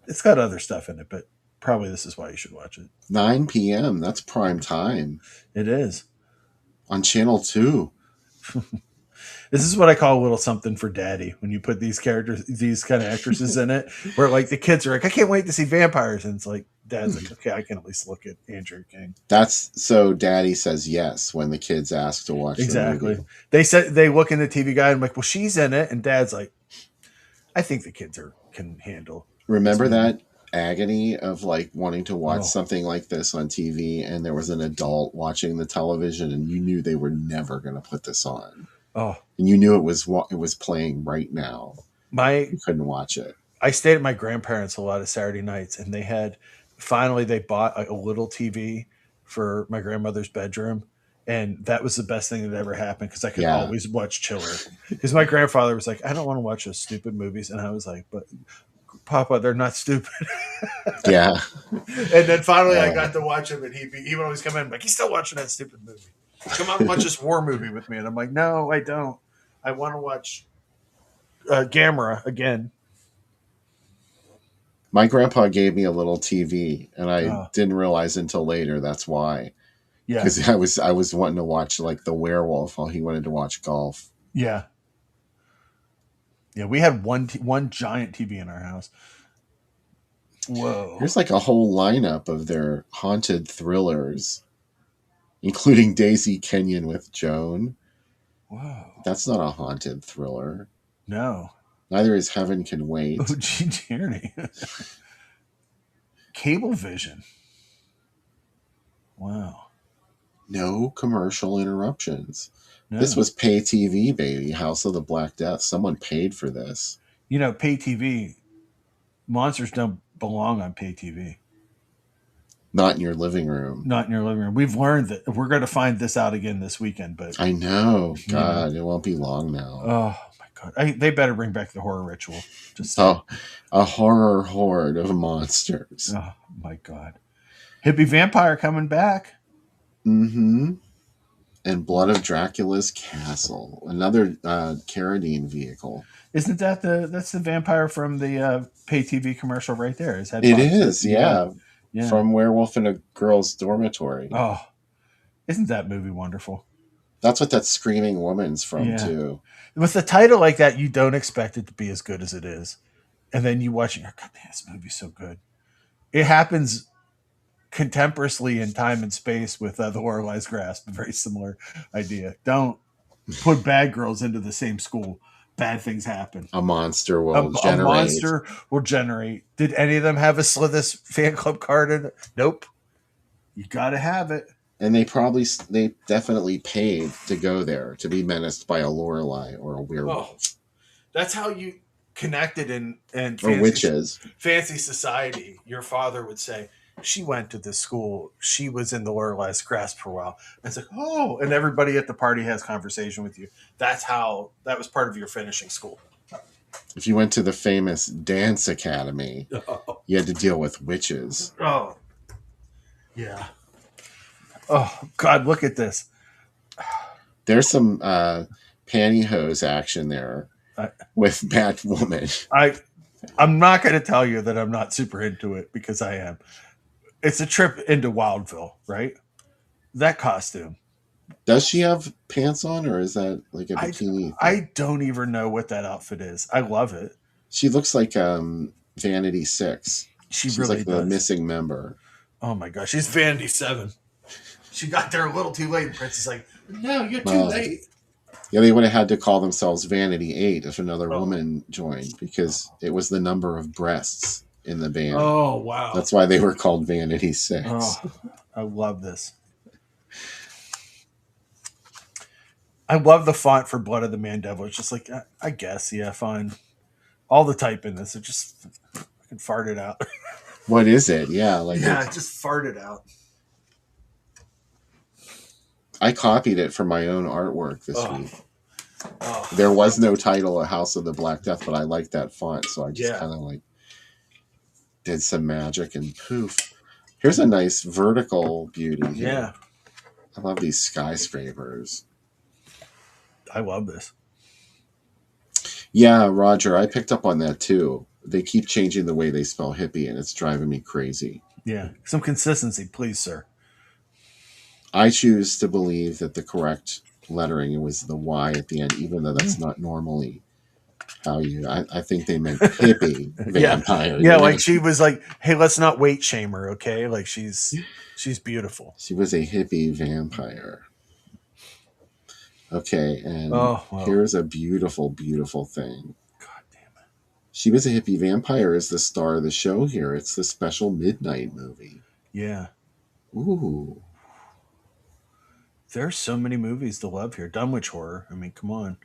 it's got other stuff in it, but probably this is why you should watch it. 9 p.m. That's prime time. It is. On Channel 2. This is what I call a little something for daddy when you put these characters, these kind of actresses in it, where like the kids are like, I can't wait to see vampires. And it's like, dad's like, okay, I can at least look at Andrew King. That's so daddy says yes when the kids ask to watch exactly. the movie. They said they look in the TV guide and I'm like, well, she's in it. And dad's like, I think the kids can handle. Remember that agony of like wanting to watch something like this on TV, and there was an adult watching the television and you knew they were never going to put this on. Oh, and you knew it was playing right now. You couldn't watch it. I stayed at my grandparents' a lot of Saturday nights, and they bought a little TV for my grandmother's bedroom, and that was the best thing that ever happened because I could always watch Chiller. Because my grandfather was like, I don't want to watch those stupid movies, and I was like, but Papa, they're not stupid. Yeah. And then finally I got to watch him, and he would always come in like, he's still watching that stupid movie. Come on, watch this war movie with me. And I'm like, no, I don't. I want to watch Gamera again. My grandpa gave me a little TV, and I didn't realize until later that's why. Yeah, because I was wanting to watch like The Werewolf while he wanted to watch golf. Yeah, yeah. We had one giant TV in our house. Whoa! There's like a whole lineup of their haunted thrillers, including Daisy Kenyon with Joan. Whoa! That's not a haunted thriller. No. Neither is Heaven Can Wait. Oh, gee, Tierney. Cablevision. Wow. No commercial interruptions. No. This was pay TV, baby. House of the Black Death. Someone paid for this. You know, pay TV. Monsters don't belong on pay TV. Not in your living room. Not in your living room. We've learned that we're going to find this out again this weekend. But I know. God, it won't be long now. Oh, my God. They better bring back the horror ritual. A horror horde of monsters. Oh, my God. Hippie Vampire coming back. Mm-hmm. And Blood of Dracula's Castle, another Carradine vehicle. Isn't that that's the vampire from the pay TV commercial right there? His head It pops up. is, yeah. Yeah. From Werewolf in a Girl's Dormitory. Oh, isn't that movie wonderful? That's what that screaming woman's from, too. With a title like that, you don't expect it to be as good as it is. And then you watch it, you're like, God damn, this movie's so good. It happens contemporaneously in time and space with The Lorelai's Grasp, a very similar idea. Don't put bad girls into the same school. Bad things happen. A monster will generate. A monster will generate. Did any of them have a Slithis fan club card in it? Nope. You got to have it. And they definitely paid to go there, to be menaced by a Lorelai or a werewolf. Oh, that's how you connected in or witches. Fancy society. Your father would say, she went to this school. She was in the Lorelai's Grasp for a while. And it's like, oh, and everybody at the party has conversation with you. That was part of your finishing school. If you went to the famous dance academy, you had to deal with witches. Oh, yeah. Oh, God, look at this. There's some pantyhose action there with Batwoman. I'm not going to tell you that I'm not super into it, because I am. It's a trip into Wildville, right? That costume. Does she have pants on, or is that like a bikini? I don't even know what that outfit is. I love it. She looks like Vanity 6. She's really like does. The missing member. Oh my gosh, she's Vanity 7. She got there a little too late. And Prince is like, no, you're too late. Yeah, they would have had to call themselves Vanity 8 if another woman joined, because it was the number of breasts in the band. Oh, wow. That's why they were called Vanity 6. Oh, I love this. I love the font for Blood of the Man Devil. It's just like, I guess, yeah, fine. All the type in this, it just I can fart it out. What is it? Yeah, just fart it out. I copied it for my own artwork this week. Oh. There was no title, A House of the Black Death, but I liked that font, so I just kind of did some magic and poof. Here's a nice vertical beauty here. Yeah. I love these skyscrapers. I love this. Yeah, Roger, I picked up on that too. They keep changing the way they spell hippie, and it's driving me crazy. Yeah, some consistency, please, sir. I choose to believe that the correct lettering was the Y at the end, even though that's not normally how you... I think they meant hippie vampire. Yeah, like she was like, hey, let's not weight shame her, okay? Like she's beautiful. She was a hippie vampire. Okay, and here's a beautiful, beautiful thing. God damn it. She Was a Hippie Vampire is the star of the show here. It's the special midnight movie. Yeah. Ooh. There's so many movies to love here. Dunwich Horror. I mean, come on.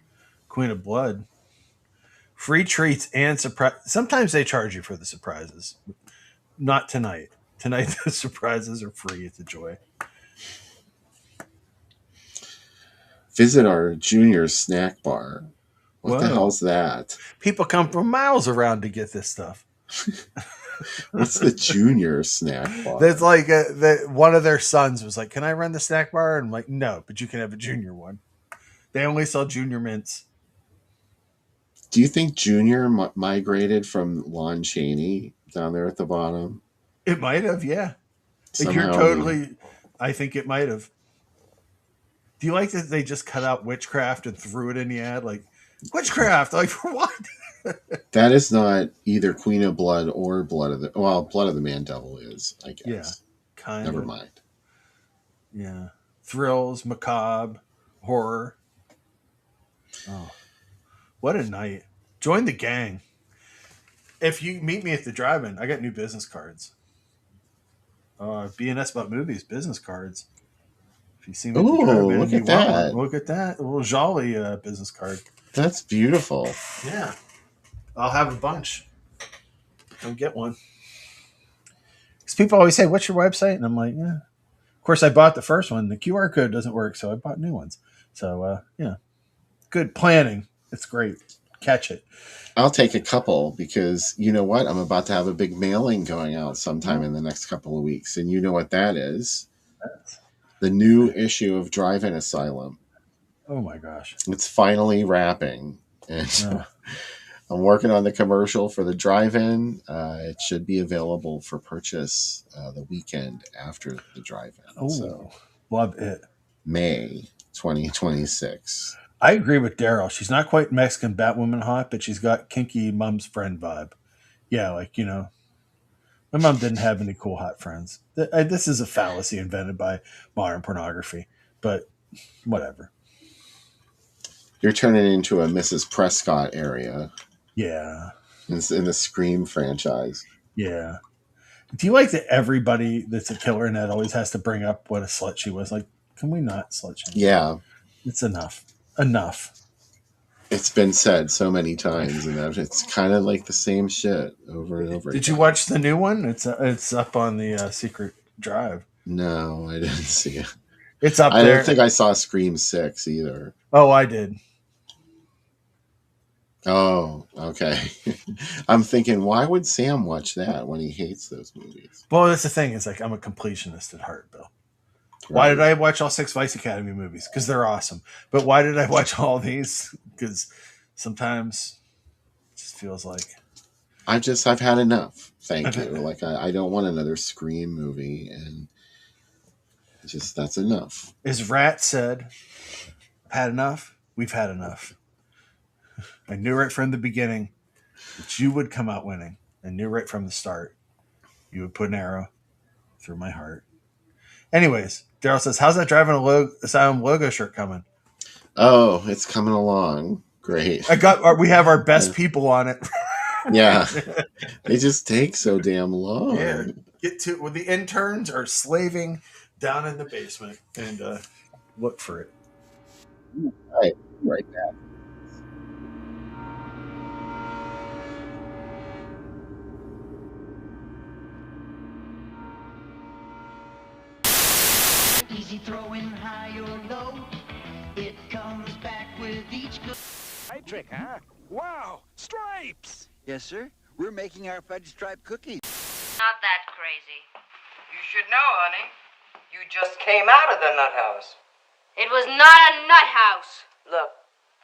Queen of Blood. Free treats and surprise. Sometimes they charge you for the surprises. Not tonight. Tonight, the surprises are free. It's a joy. Visit our junior snack bar. What the hell's that? People come from miles around to get this stuff. What's the junior snack bar? That's like one of their sons was like, can I run the snack bar? And I'm like, no, but you can have a junior one. They only sell junior mints. Do you think Junior migrated from Lon Chaney down there at the bottom? It might have, yeah. Somehow I think it might have. Do you like that they just cut out witchcraft and threw it in the ad? Like, witchcraft? Like, for what? That is not either Queen of Blood or Blood of the Man Devil is, I guess. Yeah, kind of. Never mind. Yeah. Thrills, macabre, horror. Oh, what a night. Join the gang. If you meet me at the drive-in, I got new business cards. BNS About Movies business cards. If you see me at the drive-in, look at that. Look at that. A little jolly business card. That's beautiful. Yeah. I'll have a bunch. Come get one. Because people always say, what's your website? And I'm like, yeah. Of course, I bought the first one. The QR code doesn't work, so I bought new ones. So, yeah. Good planning. It's great. Catch it. I'll take a couple because you know what? I'm about to have a big mailing going out sometime in the next couple of weeks. And you know what that is? The new issue of Drive-In Asylum. Oh my gosh. It's finally wrapping. And Oh. I'm working on the commercial for the drive-in. It should be available for purchase the weekend after the drive-in. Oh, So love it. May 2026. I agree with Daryl. She's not quite Mexican Batwoman hot, but she's got kinky mom's friend vibe. Yeah, like, you know, my mom didn't have any cool hot friends. This is a fallacy invented by modern pornography, but whatever. You're turning into a Mrs. Prescott area. Yeah. In the Scream franchise. Yeah. Do you like that everybody that's a killer in that always has to bring up what a slut she was? Like, can we not slut shame? Yeah. It's enough. Enough. It's been said so many times, and it's kind of like the same shit over and over. Did you watch the new one? It's up on the Secret Drive. No, I didn't see it. It's up there. I there. don't think I saw Scream 6 either. Oh, I did. Oh, okay. I'm thinking, why would Sam watch that when he hates those movies? Well, that's the thing. Is like I'm a completionist at heart, Bill. Why did I watch all 6 Vice Academy movies? Because they're awesome. But why did I watch all these? Because sometimes it just feels like I've had enough. Thank you. Like I don't want another Scream movie, and just that's enough. As Rat said, "I've had enough. We've had enough." I knew right from the beginning that you would come out winning. I knew right from the start you would put an arrow through my heart. Anyways, Daryl says, "How's that Driving Asylum logo shirt coming?" Oh, it's coming along. Great. We have our best people on it. Yeah, they just take so damn long. Yeah, the interns are slaving down in the basement and look for it. Right back. Easy throwing high or low, it comes back with each go. Hey, trick, huh? Wow, stripes! Yes, sir. We're making our fudge stripe cookies. Not that crazy. You should know, honey. You just came out of the nut house. It was not a nut house. Look,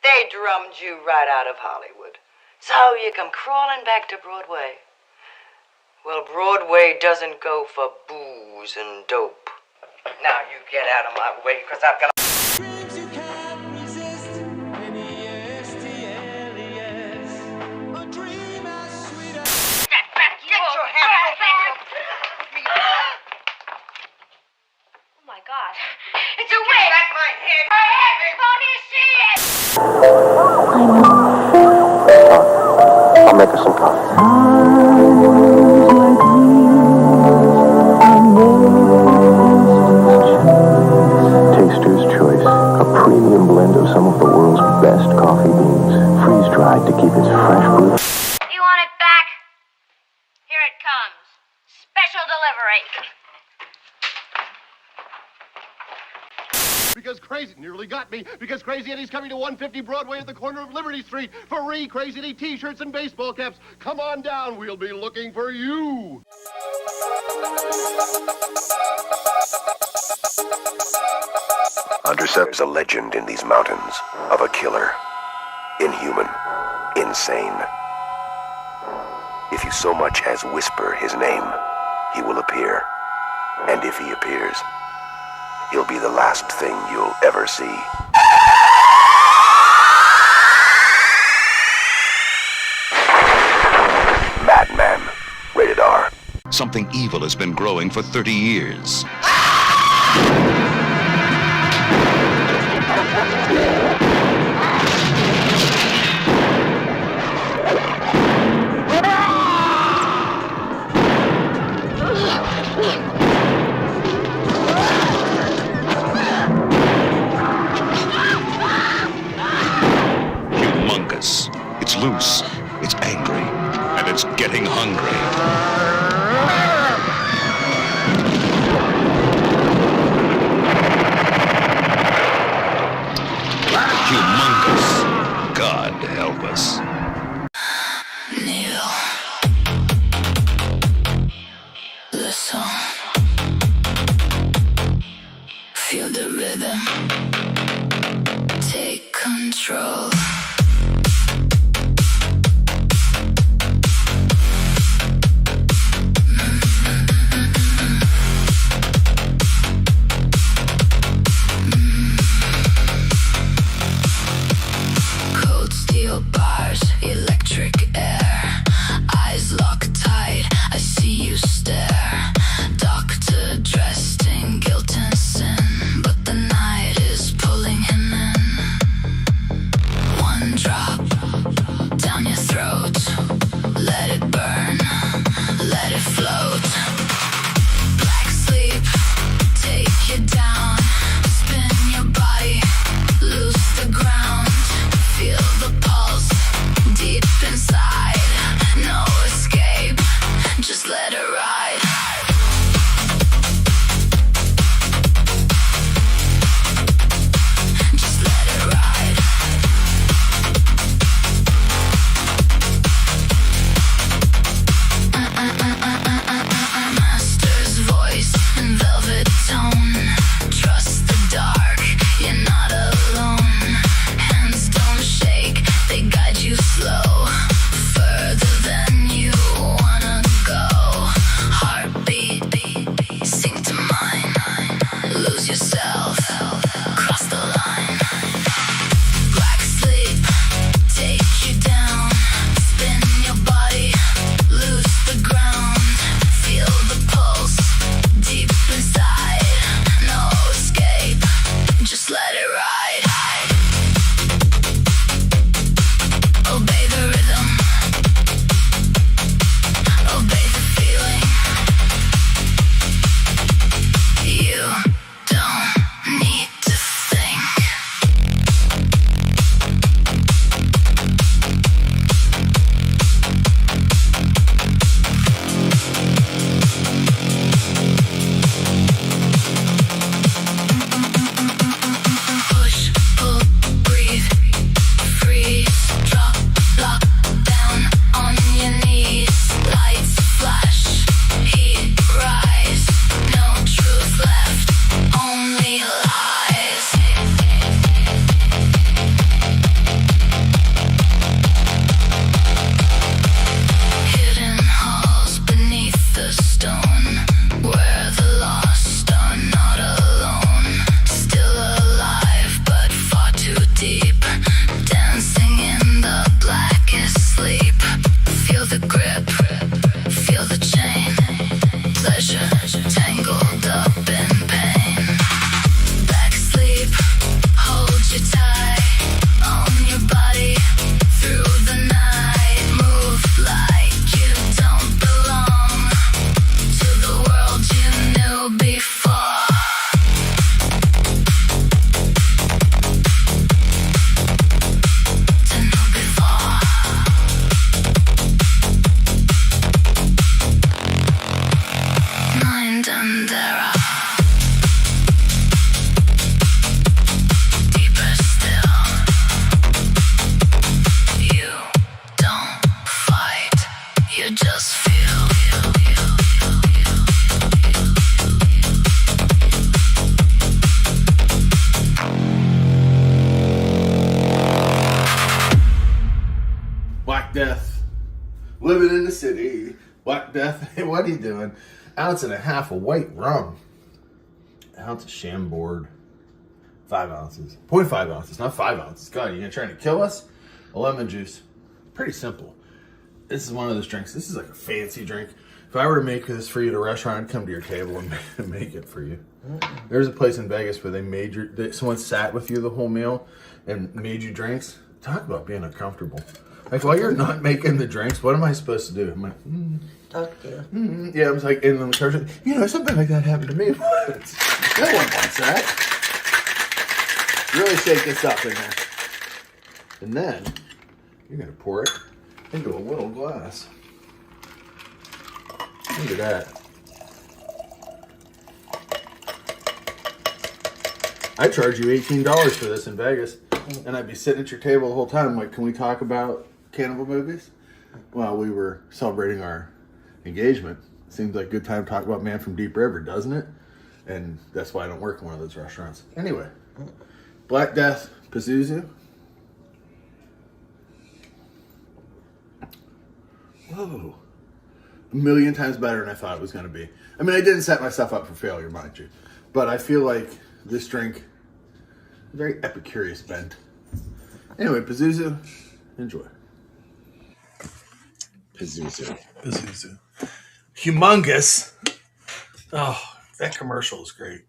they drummed you right out of Hollywood. So you come crawling back to Broadway. Well, Broadway doesn't go for booze and dope. Now you get out of my way, because I'm gonna... Dreams you can't resist. N-E-S-T-L-E-S. A dream as sweet as... Get your hands off me! Oh my God. It's a wig! Back my hand! My head! Let me see it! I'll make us some coffee. Taster's Choice, a premium blend of some of the world's best coffee beans, freeze-dried to keep its fresh brew. You want it back? Here it comes. Special delivery. Because Crazy nearly got me. Because Crazy Eddie's coming to 150 Broadway at the corner of Liberty Street. Free Crazy Eddie t-shirts and baseball caps. Come on down. We'll be looking for you. Undersep is a legend in these mountains of a killer. Inhuman. Insane. If you so much as whisper his name, he will appear. And if he appears, he'll be the last thing you'll ever see. Madman. Rated R. Something evil has been growing for 30 years. Humongous. It's loose. It's angry. And it's getting hungry. the rhythm. Take control. Cold steel bars, electric air. Eyes locked tight, I see you stare. Doctor dressed in guilt and sin, but the night is pulling him in. One drop down your throat. Let it burn, let it float. Black sleep, take you down. Spin your body, lose the ground. Feel the pulse deep inside. No escape, just let it ride. Just let it ride. Master's voice in velvet tone. Trust the dark, you're not alone. Hands don't shake, they guide you slow. Further than you wanna go. Heartbeat, sink to mine. Lose yourself, cross the line. Black sleep, take you down. Spin your body, lose the ground. Feel the pulse deep inside. No escape, just let it ride. Obey the rhythm. Obey the feeling. You don't need to think. Push, pull, breathe, freeze, drop, lock down on your knees. Lights flash, heat rise. No truth left, only lies. Hidden halls beneath the stone, where the lost are not alone. Still alive, but far too deep. Dancing in the blackest sleep. Feel the grip, feel the chain. Pleasure tangled up in pain. Back sleep, hold you tight. Own your body through the night. Move like you don't belong to the world you knew before. To know before. Mind and error. Deeper still. You don't fight, you just feel. Black Death, living in the city. Black Death, hey, what are you doing? Ounce and a half of white rum. Ounce of Chambord. 5 ounces. 0.5 ounces, not 5 ounces. God, you gonna try to kill us? A lemon juice. Pretty simple. This is one of those drinks. This is like a fancy drink. If I were to make this for you at a restaurant, I'd come to your table and make it for you. There's a place in Vegas where they made someone sat with you the whole meal and made you drinks. Talk about being uncomfortable. Like, while you're not making the drinks, what am I supposed to do? I'm like, Okay. yeah, I was like, and then the person, something like that happened to me once. No one wants that. Really shake this up in there. And then, you're going to pour it into a little glass. Look at that. I charge you $18 for this in Vegas, and I'd be sitting at your table the whole time. Like, can we talk about cannibal movies? Well, we were celebrating our engagement. Seems like a good time to talk about Man from Deep River, doesn't it? and that's why I don't work in one of those restaurants. Anyway, Black Death, Pazuzu. Whoa. A million times better than I thought it was going to be. I mean, I didn't set myself up for failure, mind you. But I feel like this drink, very Epicurious bent. Anyway, Pazuzu, enjoy. Pazuzu. Humongous. Oh, that commercial is great.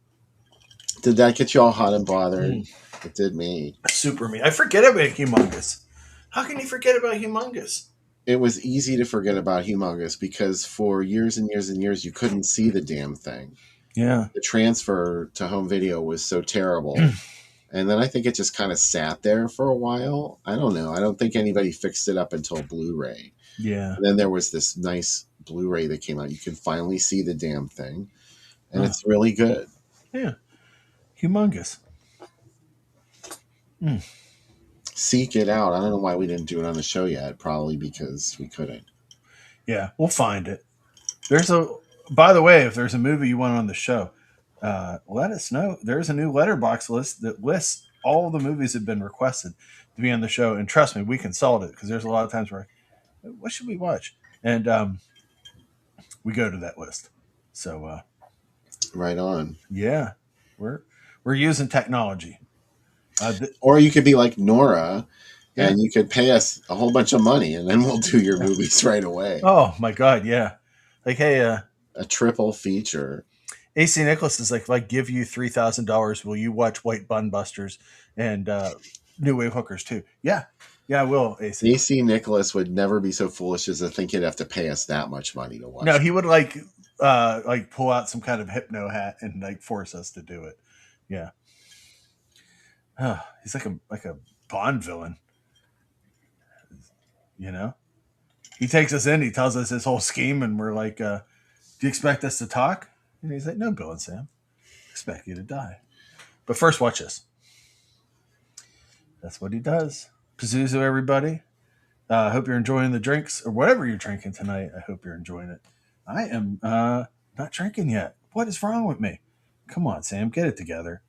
Did that get you all hot and bothered? It did me. Super me. I forget about Humongous. How can you forget about Humongous? It was easy to forget about Humongous because for years and years and years, you couldn't see the damn thing. Yeah. The transfer to home video was so terrible. And then I think it just kind of sat there for a while. I don't know. I don't think anybody fixed it up until Blu-ray. Yeah. And then there was this nice Blu-ray that came out. You can finally see the damn thing. And it's really good. Yeah. Humongous. Seek it out. I don't know why we didn't do it on the show yet. Probably because we couldn't. Yeah, we'll find it. By the way, if there's a movie you want on the show, let us know. There's a new letterbox list that lists all the movies that have been requested to be on the show. And trust me, we consult it because there's a lot of times where, what should we watch? And we go to that list. So right on. Yeah, we're using technology. Or you could be like Nora, and you could pay us a whole bunch of money, and then we'll do your movies right away. Oh my God, yeah! Like, hey, a triple feature. AC Nicholas is like, if I give you $3,000, will you watch White Bun Busters and New Wave Hookers too? Yeah, I will. AC Nicholas would never be so foolish as to think he'd have to pay us that much money to watch. No, he would like pull out some kind of hypno hat and like force us to do it. Yeah. He's like a Bond villain. You know, he takes us in, he tells us his whole scheme, and we're like, do you expect us to talk? And he's like, no, Bill and Sam, I expect you to die. But first, watch this. That's what he does. Pazuzu, everybody. I hope you're enjoying the drinks or whatever you're drinking tonight. I hope you're enjoying it. I am not drinking yet. What is wrong with me? Come on, Sam, get it together.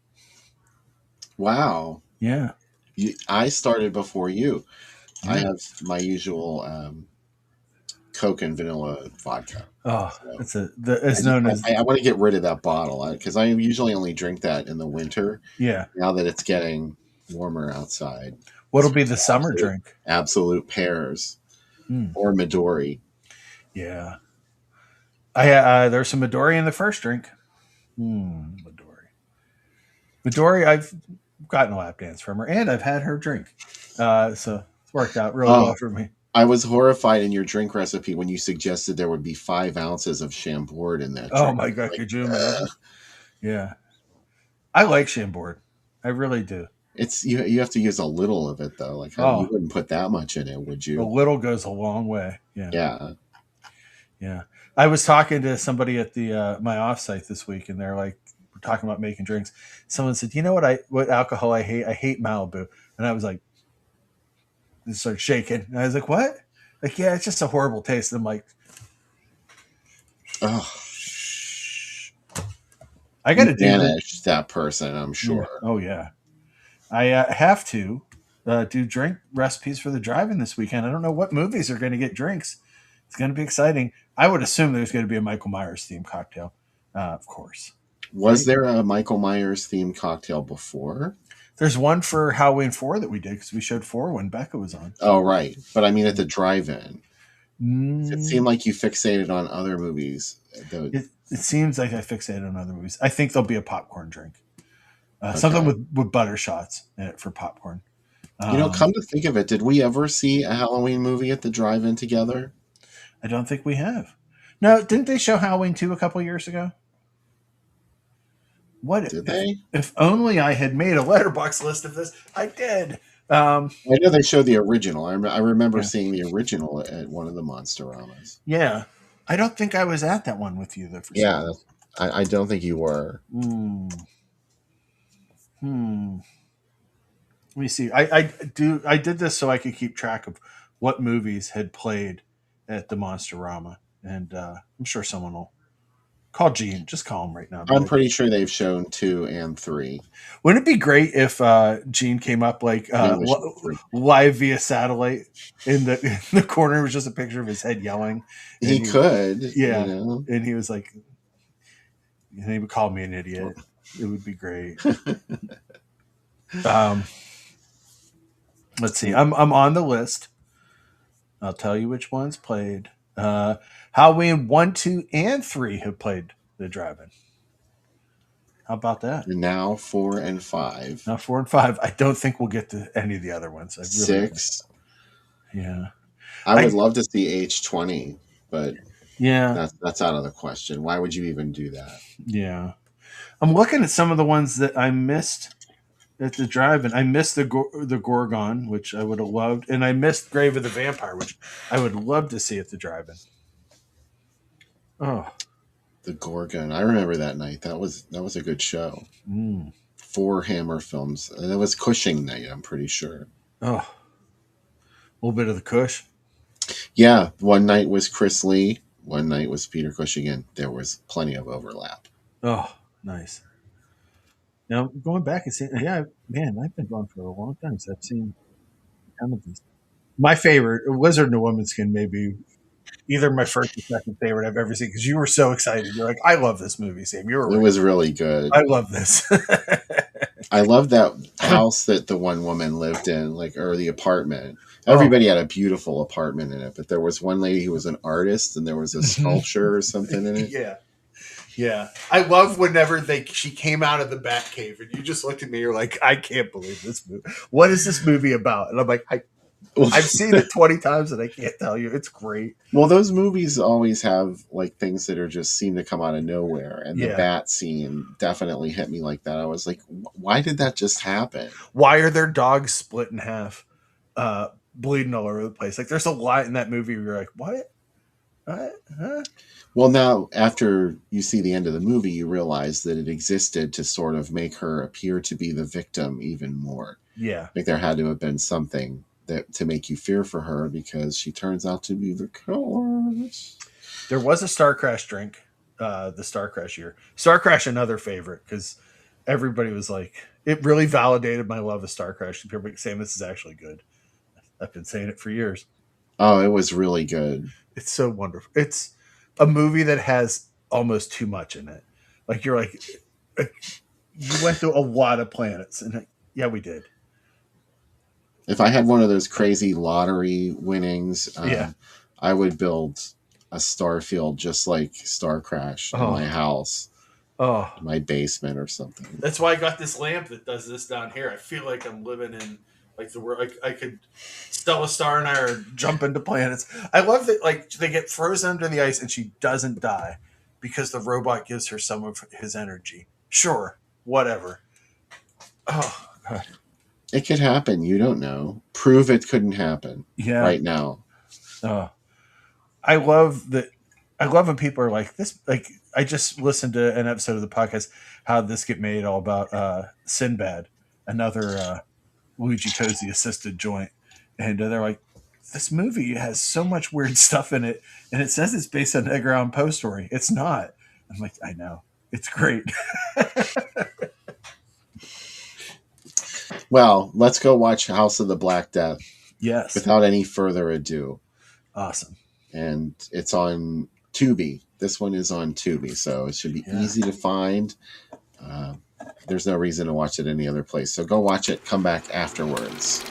Wow. Yeah. I started before you. Yeah. I have my usual Coke and vanilla vodka. Oh, so it's known as. I want to get rid of that bottle because I usually only drink that in the winter. Yeah. Now that it's getting warmer outside. What'll be the summer drink? Absolute pears or Midori. Yeah. There's some Midori in the first drink. Midori, I've gotten a lap dance from her, and I've had her drink. So it's worked out really well for me. I was horrified in your drink recipe when you suggested there would be 5 ounces of Chambord in that drink. Oh my God, could you imagine? Yeah. I like Chambord. I really do. It's you have to use a little of it though. Like you wouldn't put that much in it, would you? A little goes a long way. Yeah. Yeah. Yeah. I was talking to somebody at the my offsite this week, and they're like, we're talking about making drinks. Someone said, "You know what alcohol I hate? I hate Malibu." And I was like, just started shaking. And I was like, "What?" Like, yeah, it's just a horrible taste. And I'm like, oh, I got to manage that person. I'm sure. Yeah. Oh yeah. I have to do drink recipes for the drive-in this weekend. I don't know what movies are going to get drinks. It's going to be exciting. I would assume there's going to be a Michael Myers themed cocktail, of course. Was there a Michael Myers themed cocktail before? There's one for Halloween 4 that we did because we showed 4 when Becca was on. Oh, right. But I mean at the drive-in. It seemed like you fixated on other movies. It seems like I fixated on other movies. I think there'll be a popcorn drink. Something with butter shots in it for popcorn. Come to think of it, did we ever see a Halloween movie at the drive-in together? I don't think we have. No, didn't they show Halloween 2 a couple years ago? What did they? If only I had made a letterbox list of this. I did. I know they showed the original. I remember seeing the original at one of the Monsteramas. Yeah. I don't think I was at that one with you, though. I don't think you were. Let me see. I did this so I could keep track of what movies had played at the Monsterama, and I'm sure someone will Call Gene. Just call him right now. I'm pretty sure they've shown 2 and 3. Wouldn't it be great if Gene came up like live via satellite in the corner? It was just a picture of his head yelling. He could. Yeah. You know? And he was like, and he would call me an idiot. It would be great. Let's see. I'm on the list. I'll tell you which ones played. Halloween 1, 2, and 3 have played the drive-in. How about that? And now 4 and 5. Now 4 and 5. I don't think we'll get to any of the other ones. 6. Yeah. I would love to see H20, but yeah, that's out of the question. Why would you even do that? Yeah. I'm looking at some of the ones that I missed at the drive-in. I missed the Gorgon, which I would have loved, and I missed Grave of the Vampire, which I would love to see at the drive-in. Oh, the Gorgon! I remember that night. That was a good show. 4 Hammer films, and it was Cushing night. I'm pretty sure. Oh, a little bit of the Cush. Yeah, one night was Chris Lee. One night was Peter Cushing, and there was plenty of overlap. Oh, nice. Now, going back and seeing, I've been going for a long time since I've seen some of these. My favorite, Wizard in a Woman's Skin, maybe either my first or second favorite I've ever seen, because you were so excited. You're like, I love this movie, Sam. You were It was really good. I love this. I love that house that the one woman lived in, or the apartment. Everybody had a beautiful apartment in it, but there was one lady who was an artist, and there was a sculpture or something in it. Yeah. I love whenever she came out of the Batcave, and you just looked at me. You're like, I can't believe this movie. What is this movie about? And I'm like, I've seen it 20 times, and I can't tell you. It's great. Well, those movies always have things that are just seem to come out of nowhere, and the bat scene definitely hit me like that. I was like, why did that just happen? Why are their dogs split in half, bleeding all over the place? There's a lot in that movie where you're like, what? Huh? Well, now, after you see the end of the movie, you realize that it existed to sort of make her appear to be the victim even more. Yeah. There had to have been something to make you fear for her, because she turns out to be the killer. There was a Star Crash drink, the Star Crash year. Star Crash, another favorite, because everybody was like, it really validated my love of Star Crash. People were saying this is actually good. I've been saying it for years. Oh, it was really good. It's so wonderful. It's a movie that has almost too much in it. You're like, you went to a lot of planets, and yeah, we did. If I had one of those crazy lottery winnings, I would build a star field just like Star Crash in my house. Oh, my basement or something. That's why I got this lamp that does this down here. I feel like I'm living in the world. I could, Stella Star and I are jumping to planets. I love that they get frozen under the ice and she doesn't die because the robot gives her some of his energy. Sure, whatever. Oh God. It could happen. You don't know. Prove it couldn't happen. Yeah. Right now. I love that. I love when people are like this. I just listened to an episode of the podcast, How This Get Made, all about Sinbad, another Luigi Tozzi assisted joint. And they're like, this movie has so much weird stuff in it. And it says it's based on Edgar Allan Poe story. It's not. I'm like, I know. It's great. Well, let's go watch House of the Black Death. Yes. Without any further ado. Awesome. And it's on Tubi. This one is on Tubi, so it should be easy to find. There's no reason to watch it any other place. So go watch it. Come back afterwards.